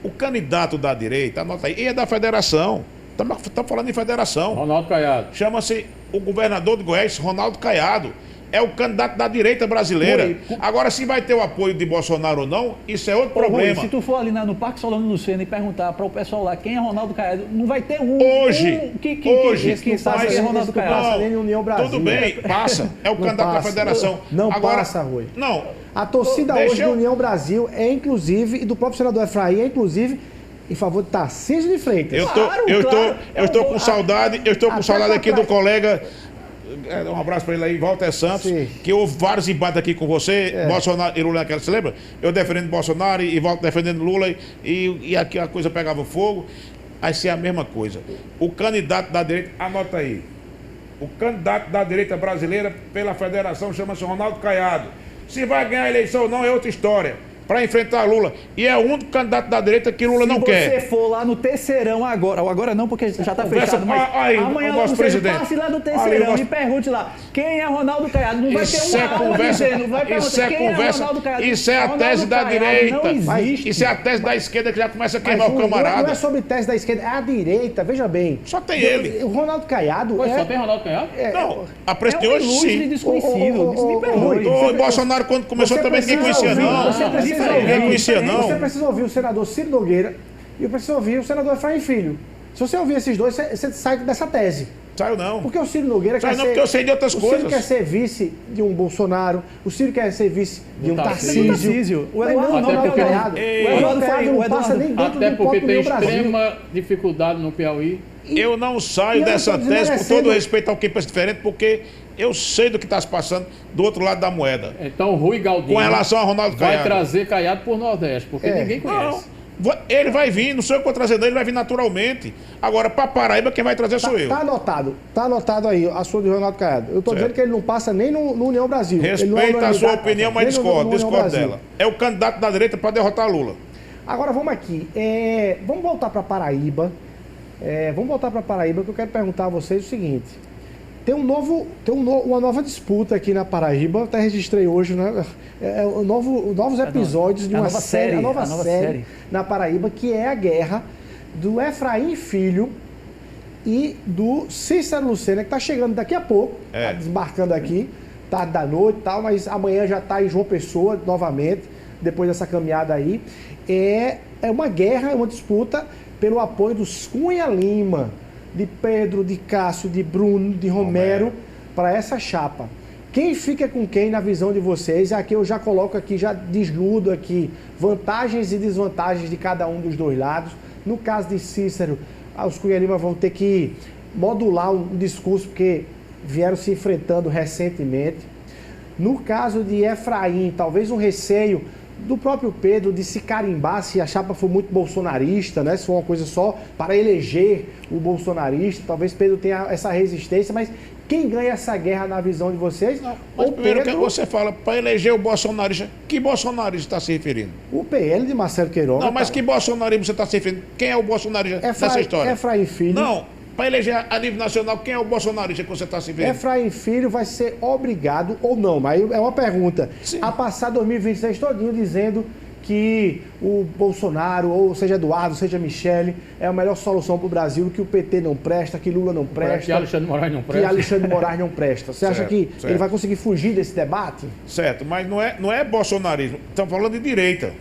O candidato da direita, anota aí, e é da federação. Estamos falando em federação. Ronaldo Caiado. Chama-se o governador de Goiás, Ronaldo Caiado. É o candidato da direita brasileira. Rui, Agora, se vai ter o apoio de Bolsonaro ou não, isso é outro Ô, Rui, problema. se tu for ali no Parque Solano Lucena e perguntar para o pessoal lá quem é Ronaldo Caiado, não vai ter um Hoje, que sabe quem é Ronaldo Não passa Caiado. nem no União Brasil. Tudo bem, passa. É o Não candidato da passa. federação. Não Agora, passa, Rui. Não. A torcida Deixa hoje eu- do União Brasil é inclusive, e do próprio senador Efraim, é inclusive, em favor de Tarcísio de Freitas. Eu estou com saudade, Até aqui pra- do colega. Um abraço para ele aí, Walter Santos, Sim. que houve vários embates aqui com você, Bolsonaro e Lula naquela, você lembra? Eu defendendo Bolsonaro e Walter defendendo Lula e aqui a coisa pegava fogo. Aí ser a mesma coisa. O candidato da direita, anota aí, O candidato da direita brasileira pela federação chama-se Ronaldo Caiado. Se vai ganhar a eleição ou não é outra história. Para enfrentar Lula. E é o único candidato da direita que Lula não quer. Se você for lá no Terceirão agora não, porque já está fechado, mas aí, amanhã o nosso presidente. Passe lá no Terceirão e pergunte lá, quem é Ronaldo Caiado? Não vai ter uma alma dizendo, vai perguntar quem é Ronaldo Caiado. Isso é a tese da direita. Isso é a tese da esquerda que já começa a queimar o camarada. Não é sobre tese da esquerda, é a direita, veja bem. Só tem ele. O Ronaldo Caiado... Só tem Ronaldo Caiado? Não, a preço de hoje sim. Desconhecido, O Bolsonaro quando começou também ninguém conhecia não. Ninguém conhecia não. Você precisa ouvir o senador Ciro Nogueira e precisa ouvir o senador Efraim Filho. Se você ouvir esses dois, você sai dessa tese. Saiu não. Porque o Ciro Nogueira quer ser... porque eu sei de outras coisas. O Ciro quer ser vice de um Bolsonaro, o Ciro quer ser vice de um Tarcísio. O Eduardo Caiado não passa nem dentro até do porque tem Brasil. Extrema dificuldade no Piauí. Eu não saio dessa tese, com todo respeito ao que pensa diferente, porque eu sei do que está se passando do outro lado da moeda. Então o Rui Galdino com relação a Ronaldo Caiado. Vai trazer Caiado por Nordeste, porque ninguém conhece. Não, ele vai vir, não sou eu que vou trazer ele, vai vir naturalmente. Agora, para Paraíba, quem vai trazer sou eu. Tá anotado aí a sua de Ronaldo Caiado. Eu estou dizendo que ele não passa nem no União Brasil. Respeita a sua opinião, mas discordo dela. É o candidato da direita para derrotar Lula. Agora vamos aqui. Vamos voltar para Paraíba. Que eu quero perguntar a vocês o seguinte. Tem uma nova disputa aqui na Paraíba. Eu até registrei hoje, né? Novos episódios de uma série, a nova série na Paraíba, que é a guerra do Efraim Filho e do Cícero Lucena, que está chegando daqui a pouco, está desbarcando aqui, tarde da noite e tal, mas amanhã já está em João Pessoa novamente, depois dessa caminhada aí. É uma guerra, é uma disputa pelo apoio dos Cunha Lima, de Pedro, de Cássio, de Bruno, de Romero, para essa chapa. Quem fica com quem na visão de vocês? Aqui eu já coloco aqui, já desnudo aqui, vantagens e desvantagens de cada um dos dois lados. No caso de Cícero, os Cunha Lima vão ter que modular um discurso, porque vieram se enfrentando recentemente. No caso de Efraim, talvez um receio do próprio Pedro de se carimbar se a chapa for muito bolsonarista, né? Se for uma coisa só para eleger o bolsonarista, talvez Pedro tenha essa resistência, mas quem ganha essa guerra na visão de vocês? Não, mas primeiro que você fala, para eleger o bolsonarista, que bolsonarista está se referindo? O PL de Marcelo Queiroga. Não, mas que bolsonarismo você está se referindo? Quem é o bolsonarista dessa história? Efraim Filho. Não, para eleger a nível nacional, quem é o bolsonarista que você está se referindo? Efraim Filho vai ser obrigado, ou não, mas é uma pergunta, a passar 2026 todinho dizendo que o Bolsonaro, ou seja Eduardo, seja Michele, é a melhor solução para o Brasil, que o PT não presta, que Lula não presta. Que Alexandre de Moraes não presta. Que Alexandre de Moraes não presta. Você acha que ele vai conseguir fugir desse debate? Certo, mas não é bolsonarismo. Estamos falando de direita.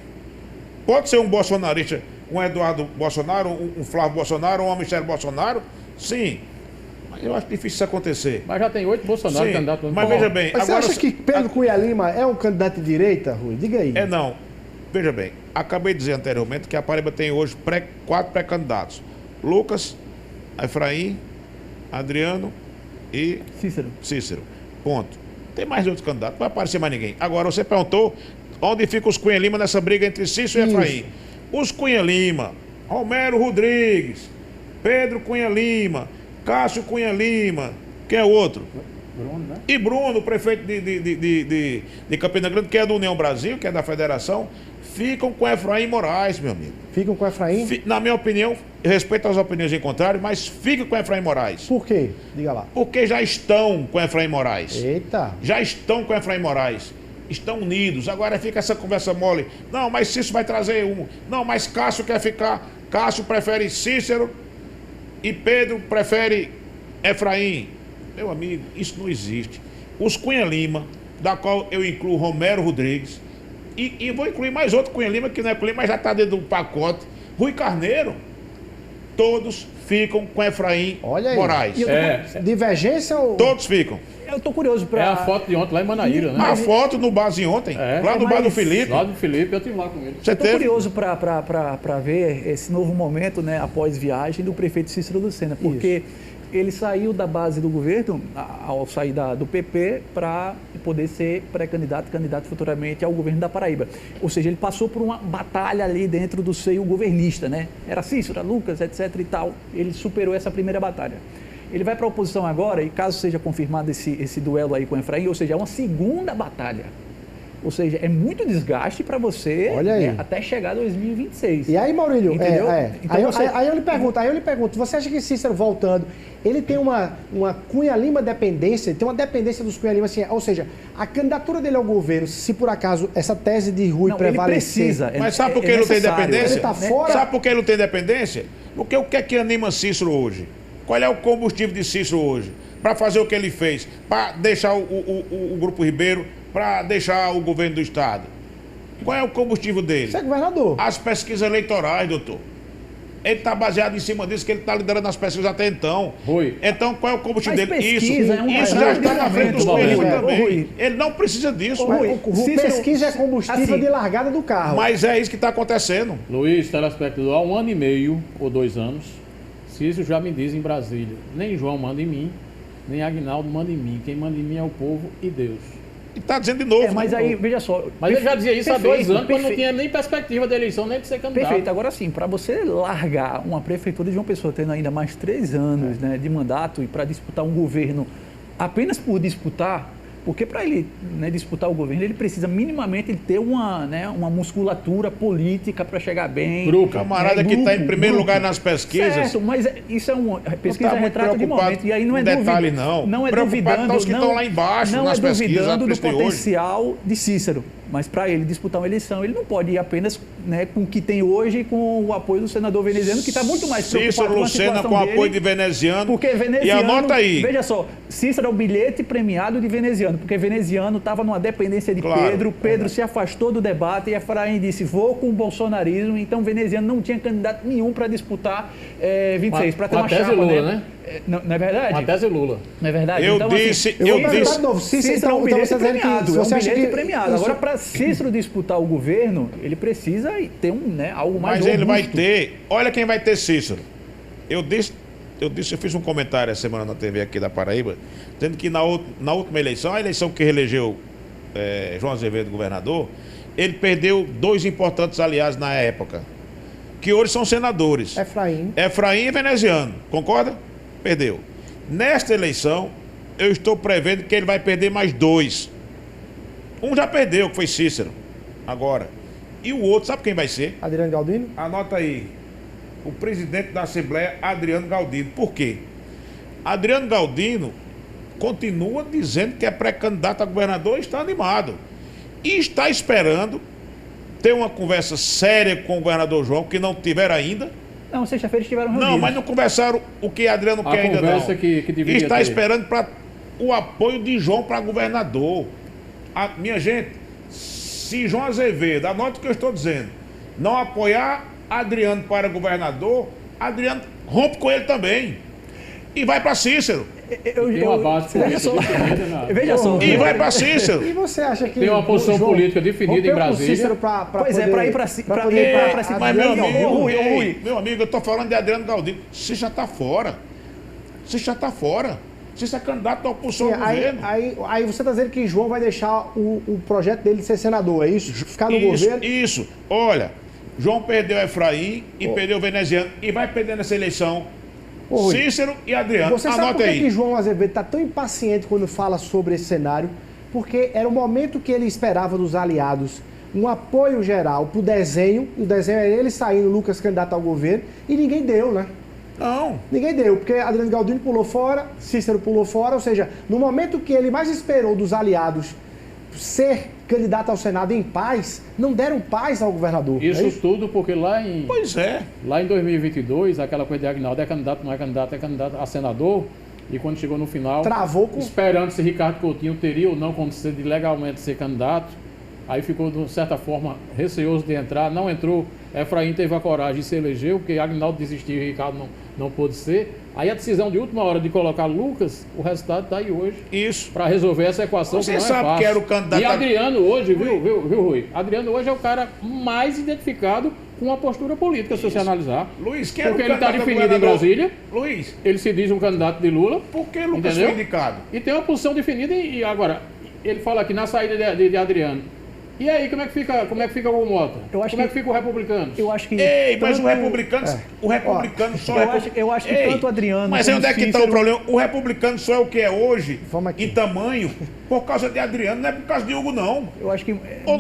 Pode ser um bolsonarista, um Eduardo Bolsonaro, um Flávio Bolsonaro, um Michele Bolsonaro, sim. Mas eu acho difícil isso acontecer. Mas já tem 8 Bolsonaro candidatos. Mas veja bem... Mas agora, você acha que Pedro Cunha Lima é um candidato de direita, Rui? Diga aí. Não. Veja bem, acabei de dizer anteriormente que a Paraíba tem hoje 4 pré-candidatos. Lucas, Efraim, Adriano e Cícero. Ponto. Tem mais outros candidatos, não vai aparecer mais ninguém. Agora, você perguntou onde fica os Cunha Lima nessa briga entre Cícero e Efraim. Os Cunha Lima, Romero Rodrigues, Pedro Cunha Lima, Cássio Cunha Lima, quem é o outro? Bruno, né? E Bruno, prefeito de Campina Grande, que é do União Brasil, que é da federação, ficam com Efraim Moraes, meu amigo. Ficam com Efraim? Na minha opinião, eu respeito as opiniões em contrário, mas ficam com Efraim Moraes. Por quê? Diga lá. Porque já estão com Efraim Moraes. Eita! Já estão com Efraim Moraes. Estão unidos. Agora fica essa conversa mole. Não, mas Cícero vai trazer um. Não, mas Cássio quer ficar. Cássio prefere Cícero e Pedro prefere Efraim. Meu amigo, isso não existe. Os Cunha Lima, da qual eu incluo Romero Rodrigues, e vou incluir mais outro Cunha Lima, que não é Cunha Lima, mas já está dentro do pacote, Rui Carneiro, todos ficam com Efraim Moraes. Divergência ou... Todos ficam. Eu tô curioso para... É a foto de ontem lá em Manaíra, né? A foto no base ontem, lá no bar do Felipe. Lá do Felipe, eu estive lá com ele. Eu tô curioso para ver esse novo momento, né, após viagem do prefeito Cícero Lucena, porque ele saiu da base do governo, ao sair do PP, para poder ser candidato futuramente ao governo da Paraíba. Ou seja, ele passou por uma batalha ali dentro do seio governista, né? Era Cícero, era Lucas, etc e tal. Ele superou essa primeira batalha. Ele vai para a oposição agora e caso seja confirmado esse duelo aí com o Efraim, ou seja, é uma segunda batalha. Ou seja, é muito desgaste para você até chegar a 2026. E aí, Maurílio, entendeu? Então aí eu lhe pergunto, você acha que Cícero voltando, ele tem uma Cunha Lima dependência, tem uma dependência dos Cunha Lima, assim, ou seja, a candidatura dele ao governo, se por acaso essa tese de Rui prevalecer... Ele precisa, mas sabe por que ele não tem dependência? Ele tá fora... Sabe por que ele não tem dependência? Porque o que é que anima Cícero hoje? Qual é o combustível de Cícero hoje? Para fazer o que ele fez? Para deixar o Grupo Ribeiro, para deixar o governo do Estado? Qual é o combustível dele? Você é governador. As pesquisas eleitorais, doutor. Ele está baseado em cima disso, que ele está liderando as pesquisas até então. Rui. Então, qual é o combustível dele? Isso isso já está na frente dos Cunha também. Rui. Ele não precisa disso. Pesquisa é combustível de largada do carro. Mas é isso que está acontecendo. Luiz, telespectador, há 1 ano e meio ou 2 anos, Cícero já me diz em Brasília, nem João manda em mim, nem Aguinaldo manda em mim. Quem manda em mim é o povo e Deus. E está dizendo de novo. Mas aí, veja só... Mas ele já dizia isso há 2 anos, quando não tinha nem perspectiva de eleição, nem de ser candidato. Perfeito. Agora sim, para você largar uma prefeitura de João Pessoa tendo ainda mais 3 anos de mandato e para disputar um governo apenas por disputar, porque para ele disputar o governo, ele precisa minimamente ter uma musculatura política para chegar bem. O camarada que está em primeiro lugar nas pesquisas. Certo, mas isso é uma pesquisa retrato de momento. E aí não é detalhe, dúvida. não É duvidando. Os que estão lá embaixo não nas é pesquisas. Duvidando do potencial de Cícero. Mas para ele disputar uma eleição, ele não pode ir apenas com o que tem hoje e com o apoio do senador veneziano, que está muito mais preocupado Cícero com a Lucena situação com dele, apoio de veneziano. Porque veneziano... E anota aí. Veja só, Cícero é o bilhete premiado de veneziano, porque veneziano estava numa dependência de Pedro se afastou do debate e Efraim disse, vou com o bolsonarismo, então veneziano não tinha candidato nenhum para disputar 26, para ter uma chapa Lula, dele. né? Não é verdade? Uma tese Lula. Não é verdade? Eu então, disse... Assim, eu disse... Cícero é um bilhete premiado. Você acha que premiado. Agora, para Cícero disputar o governo, ele precisa ter algo mais Mas robusto. ele vai ter... Olha quem vai ter Cícero. Eu fiz um comentário essa semana na TV aqui da Paraíba, dizendo que na última eleição, a eleição que reelegeu João Azevedo governador, ele perdeu 2 importantes aliados na época, que hoje são senadores. Efraim e veneziano. Concorda? Perdeu. Nesta eleição, eu estou prevendo que ele vai perder mais 2. Um já perdeu, que foi Cícero. Agora. E o outro, sabe quem vai ser? Adriano Galdino? Anota aí. O presidente da Assembleia, Adriano Galdino. Por quê? Adriano Galdino continua dizendo que é pré-candidato a governador e está animado. E está esperando ter uma conversa séria com o governador João, que não tiveram ainda. Não, sexta-feira estiveram reunidos. Não, mas não conversaram o que Adriano quer ainda não. Que deveria está ter. esperando o apoio de João para governador. Minha gente, se João Azevedo, anote o que eu estou dizendo, não apoiar Adriano para governador, Adriano rompe com ele também. E vai para Cícero. Veja só. E vai para Cícero. E você acha que... Tem uma posição política definida em Brasília. Pois é, para ir para Cícero. Mas meu amigo, eu estou falando de Adriano Galdino. Você já está fora. Você já está fora. Você é candidato à oposição ao governo. Aí você está dizendo que João vai deixar o projeto dele de ser senador, é isso? Ficar no governo? Isso. Olha, João perdeu Efraim e perdeu o veneziano. E vai perder nessa eleição Cícero e Adriano. Você sabe por que João Azevedo está tão impaciente quando fala sobre esse cenário? Porque era o momento que ele esperava dos aliados um apoio geral para o desenho. O desenho é ele saindo, Lucas candidato ao governo, e ninguém deu, né? Não. Ninguém deu, porque Adriano Galdino pulou fora, Cícero pulou fora, ou seja, no momento que ele mais esperou dos aliados ser candidato ao Senado em paz, não deram paz ao governador. Isso tudo porque lá em 2022, aquela coisa de Aguinaldo é candidato, não é candidato, é candidato a senador, e quando chegou no final, travou com... esperando se Ricardo Coutinho teria ou não condição de legalmente ser candidato, aí ficou, de certa forma, receoso de entrar, não entrou. Efraim teve a coragem de se eleger, porque Aguinaldo desistiu e Ricardo não pôde ser. Aí a decisão de última hora de colocar Lucas, o resultado está aí hoje. Isso. Para resolver essa equação. Você que não sabe é fácil. Que era o candidato. E Adriano hoje, viu, Rui? Adriano hoje é o cara mais identificado com a postura política, se você analisar. Luiz, quem era porque o ele está definido em Brasília. Luiz. Ele se diz um candidato de Lula. Por que Lucas foi indicado? E tem uma posição definida e agora, ele fala aqui na saída de Adriano. E aí, como é que fica o Mota? Eu acho como é que- que fica o republicano? Eu acho que... Ei, mas tanto- o republicano só eu acho que tanto o Adriano Mas como onde é que está Cícero- o problema? O republicano só é o que é hoje, Vamos aqui. em tamanho, por causa de Adriano, não é por causa de Hugo, não. Eu acho que...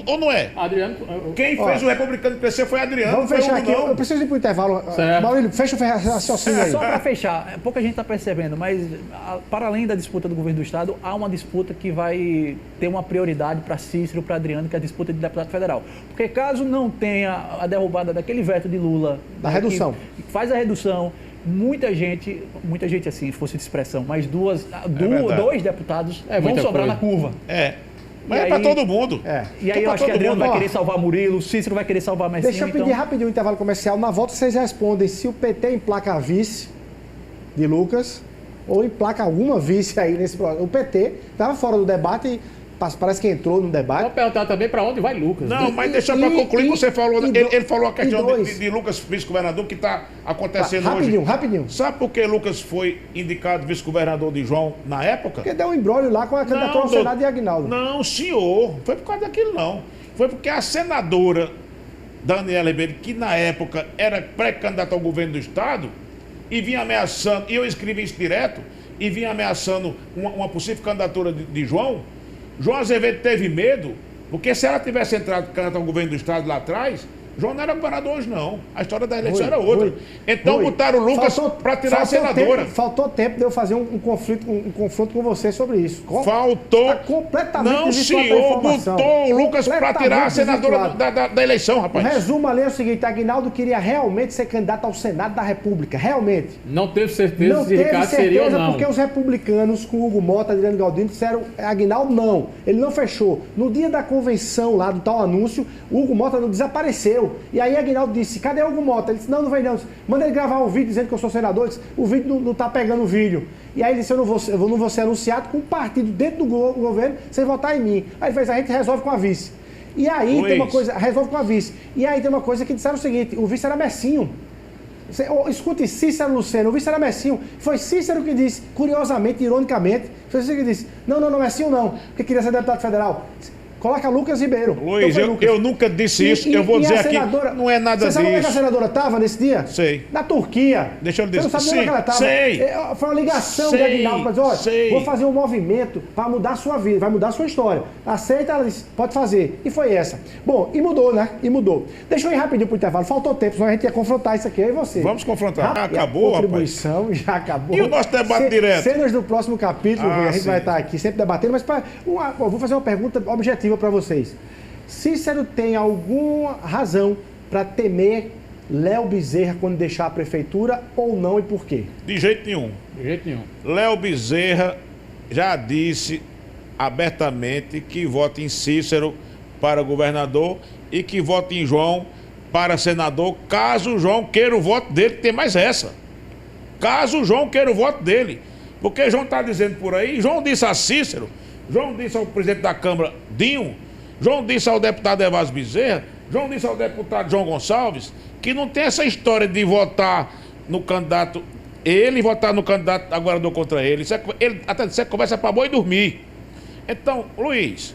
Ou não é? Adriano, Quem fez o republicano crescer foi Adriano, Vamos não foi fechar Hugo, aqui. não. Eu preciso ir para o intervalo. Certo. Maurílio, fecha o raciocínio aí. Só para fechar, pouca gente está percebendo, mas para além da disputa do governo do Estado, há uma disputa que vai ter uma prioridade para Cícero, para Adriano, que é a disputa de deputado federal. Porque caso não tenha a derrubada daquele veto de Lula... Da né, redução. que faz a redução, muita gente assim, força de expressão, mas verdade. dois deputados É vão muita sobrar coisa. na curva. É. Mas E é para aí- todo mundo. É. E aí eu pra acho que todo Adriano mundo. vai Ó. querer salvar Murilo, Cícero vai querer salvar Messinho. Deixa eu pedir então... rapidinho o intervalo comercial. Na volta vocês respondem se o PT emplaca a vice de Lucas ou emplaca alguma vice aí nesse programa. O PT estava fora do debate e parece que entrou no debate. Vou perguntar também para onde vai Lucas. Não, né? mas deixa para concluir, você falou, ele falou a questão dois. de Lucas vice-governador que está acontecendo Rapidinho, hoje. rapidinho. Sabe por que Lucas foi indicado vice-governador de João na época? Porque deu um embrólio lá com a candidatura ao Senado de Aguinaldo. Não, senhor. Foi por causa daquilo, não. Foi porque a senadora Daniela Ribeiro, que na época era pré-candidata ao governo do Estado, e vinha ameaçando, e eu escrevi isso direto, e vinha ameaçando uma possível candidatura de João. João Azevedo teve medo, porque se ela tivesse entrado candidata ao governo do Estado lá atrás, João não era governador hoje, não. A história da eleição era outra. Então Rui, botaram o Lucas para tirar a senadora. Faltou tempo de eu fazer um confronto com você sobre isso. Faltou. Tá completamente Não, desvirtuada a senhor, informação. botou o Lucas para tirar a Completamente senadora desvirtuado. da eleição, O rapaz. resumo ali é o seguinte: Aguinaldo queria realmente ser candidato ao Senado da República. Realmente. Não teve certeza Não se teve Ricardo seria ou certeza não. porque os republicanos com Hugo Mota e Adriano Galdino disseram Aguinaldo não. Ele não fechou. No dia da convenção lá do tal anúncio, o Hugo Mota não desapareceu. E aí Aguinaldo disse, cadê o Hugo Mota? Ele disse, não vem não. Manda ele gravar um vídeo dizendo que eu sou senador. Ele disse, o vídeo não tá pegando o vídeo. E aí ele disse, eu não vou ser anunciado com um partido dentro do governo sem votar em mim. Aí ele fez, a gente resolve com a vice. E aí tem uma coisa, resolve com a vice. E aí tem uma coisa que disseram o seguinte, o vice era Messinho. Escute, Cícero Lucena, o vice era Messinho. Foi Cícero que disse, curiosamente, ironicamente, foi Cícero que disse, não, Messinho não, porque queria ser deputado federal. Coloca Lucas Ribeiro. Luiz, Então foi Lucas. eu nunca disse isso. Eu vou dizer aqui, não é nada Você sabe onde é que a disso. senadora estava nesse dia? Sei. Na Turquia. Deixa eu dizer. Você não sabe onde é que ela estava? Sei. Foi uma ligação Sei. de Aguinaldo para dizer, olha, Sei. vou fazer um movimento para mudar a sua vida, vai mudar a sua história. Aceita? Ela disse, pode fazer. E foi essa. Bom, e mudou, né? E mudou. Deixa eu ir rapidinho pro intervalo. Faltou tempo, senão a gente ia confrontar isso aqui, eu e você. Vamos confrontar. Rápido, Acabou, a rapaz. contribuição já acabou. E o nosso debate direto? Cenas do próximo capítulo, Ah, a gente sim. vai estar aqui sempre debatendo, mas eu vou fazer uma pergunta objetiva para vocês. Cícero tem alguma razão para temer Léo Bezerra quando deixar a prefeitura ou não e por quê? De jeito nenhum. De jeito nenhum. Léo Bezerra já disse abertamente que vota em Cícero para governador e que vota em João para senador, caso o João queira o voto dele, tem mais essa. Caso o João queira o voto dele. Porque João está dizendo por aí, João disse a Cícero, João disse ao presidente da Câmara, Dinho, João disse ao deputado Evásio Bezerra, João disse ao deputado João Gonçalves, que não tem essa história de votar no candidato, ele votar no candidato a governador contra ele. Ele até disse que conversa para boi dormir. Então, Luiz,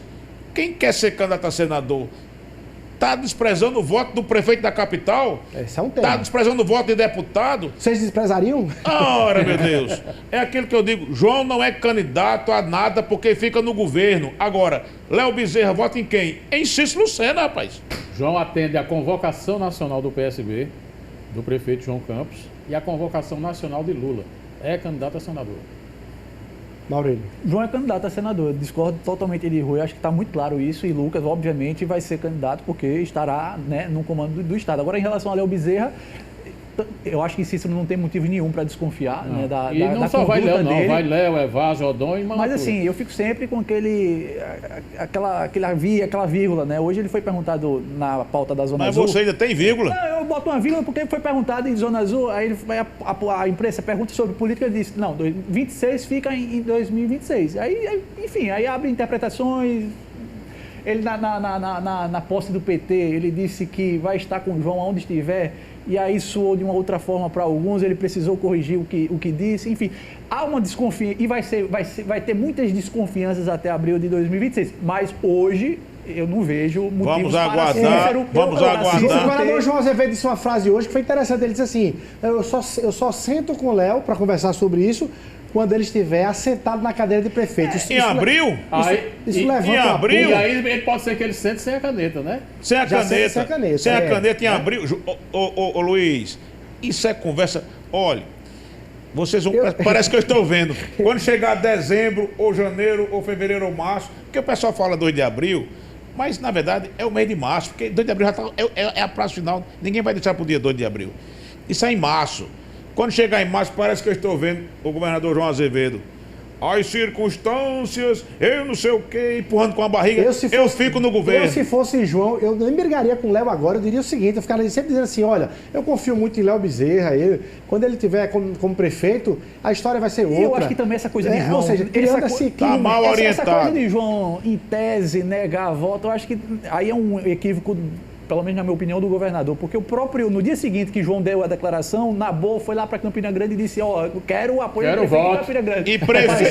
quem quer ser candidato a senador está desprezando o voto do prefeito da capital? Esse é um tema. Está desprezando o voto de deputado? Vocês desprezariam? Ora, meu Deus. É aquilo que eu digo. João não é candidato a nada porque fica no governo. Agora, Léo Bezerra vota em quem? Em Cícero Lucena, rapaz. João atende à convocação nacional do PSB, do prefeito João Campos, e à convocação nacional de Lula. É candidato a senador. Maurílio. João é candidato a senador. Eu discordo totalmente de Rui. Acho que está muito claro isso. E Lucas, obviamente, vai ser candidato porque estará, né, no comando do Estado. Agora, em relação a Léo Bezerra, eu acho que Cícero não tem motivo nenhum para desconfiar, né, da E não da só vai conduta Léo, não. dele. Vai Léo, Evásio, Odon e Mantur. Mas assim, eu fico sempre com aquela vírgula, né? Hoje ele foi perguntado na pauta da Zona Mas Azul. você ainda tem vírgula. Não, eu boto uma vírgula porque foi perguntado em Zona Azul, aí a imprensa pergunta sobre política e disse, não, 26 fica em 2026. Enfim, aí abre interpretações. Ele na posse do PT, ele disse que vai estar com o João aonde estiver, e aí soou de uma outra forma para alguns, ele precisou corrigir o que disse, enfim, há uma desconfiança, e vai ter muitas desconfianças até abril de 2026, mas hoje eu não vejo motivos Vamos para aguardar, Cícero. vamos aguardar. O governador João Azevedo disse uma frase hoje que foi interessante. Ele disse assim: eu só sento com o Léo para conversar sobre isso quando ele estiver assentado na cadeira de prefeito. Em abril? Isso levanta em abril? E aí pode ser que ele sente sem a caneta, né? Sem a caneta. Sem a caneta. Sem a caneta em abril. Ô, Luiz, isso é conversa. Olha, vocês vão. Parece que eu estou vendo. Quando chegar dezembro, ou janeiro, ou fevereiro, ou março, porque o pessoal fala 2 de abril, mas na verdade é o mês de março, porque 2 de abril já tá, é a prazo final. Ninguém vai deixar para o dia 2 de abril. Isso é em março. Quando chegar em março, parece que eu estou vendo o governador João Azevedo. As circunstâncias, eu não sei o quê, empurrando com a barriga, eu fico no governo. Eu, se fosse João, eu nem brigaria com o Léo agora, eu diria o seguinte, eu ficaria sempre dizendo assim, olha, eu confio muito em Léo Bezerra, quando ele estiver como prefeito, a história vai ser outra. E eu acho que também essa coisa de João... Ou seja, criando esse tá mal orientado. Essa coisa de João, em tese, negar a volta, eu acho que aí é um equívoco, pelo menos na minha opinião, do governador, porque o próprio, no dia seguinte que João deu a declaração, na boa foi lá para Campina Grande e disse, ó, eu quero o apoio do prefeito de Campina Grande.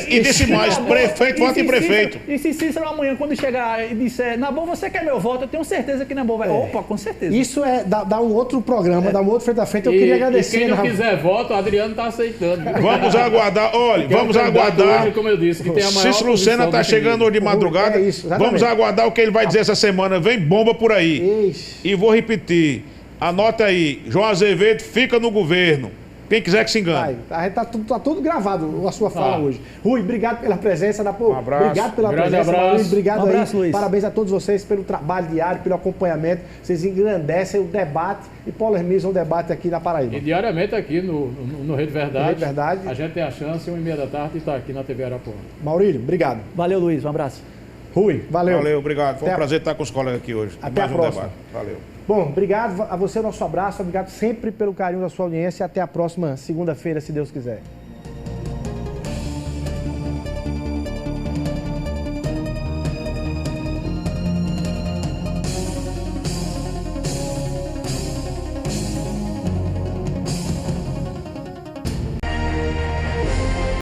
E disse mais, prefeito, vota em prefeito. E se Cícero amanhã, quando chegar e disser, na boa, você quer meu voto, eu tenho certeza que na boa vai. Opa, com certeza. Isso dá um outro programa, dá um outro frente a frente, eu queria agradecer. E quem não quiser voto, o Adriano está aceitando. Vamos aguardar, olha, vamos aguardar. Hoje, como eu disse, que tem a maior Cícero Lucena está chegando hoje de madrugada. Vamos aguardar o que ele vai dizer essa semana. Vem bomba por aí. E vou repetir. Anota aí, João Azevedo fica no governo. Quem quiser que se engane. Tá tudo gravado a sua fala hoje. Rui, obrigado pela presença. Um abraço. Obrigado pela presença, abraço. Obrigado um abraço, aí. Luiz. Parabéns a todos vocês pelo trabalho diário, pelo acompanhamento. Vocês engrandecem o debate e polemizam o debate aqui na Paraíba. E diariamente aqui no Rede Verdade, Rede Verdade. A gente tem a chance, 1h30 da tarde, de estar aqui na TV Arapuã. Maurílio, obrigado. Valeu, Luiz. Um abraço. Rui, valeu. Valeu, obrigado. Foi um prazer estar com os colegas aqui hoje. Até mais a um próxima. debate. Valeu. Bom, obrigado a você, nosso abraço. Obrigado sempre pelo carinho da sua audiência. Até a próxima segunda-feira, se Deus quiser.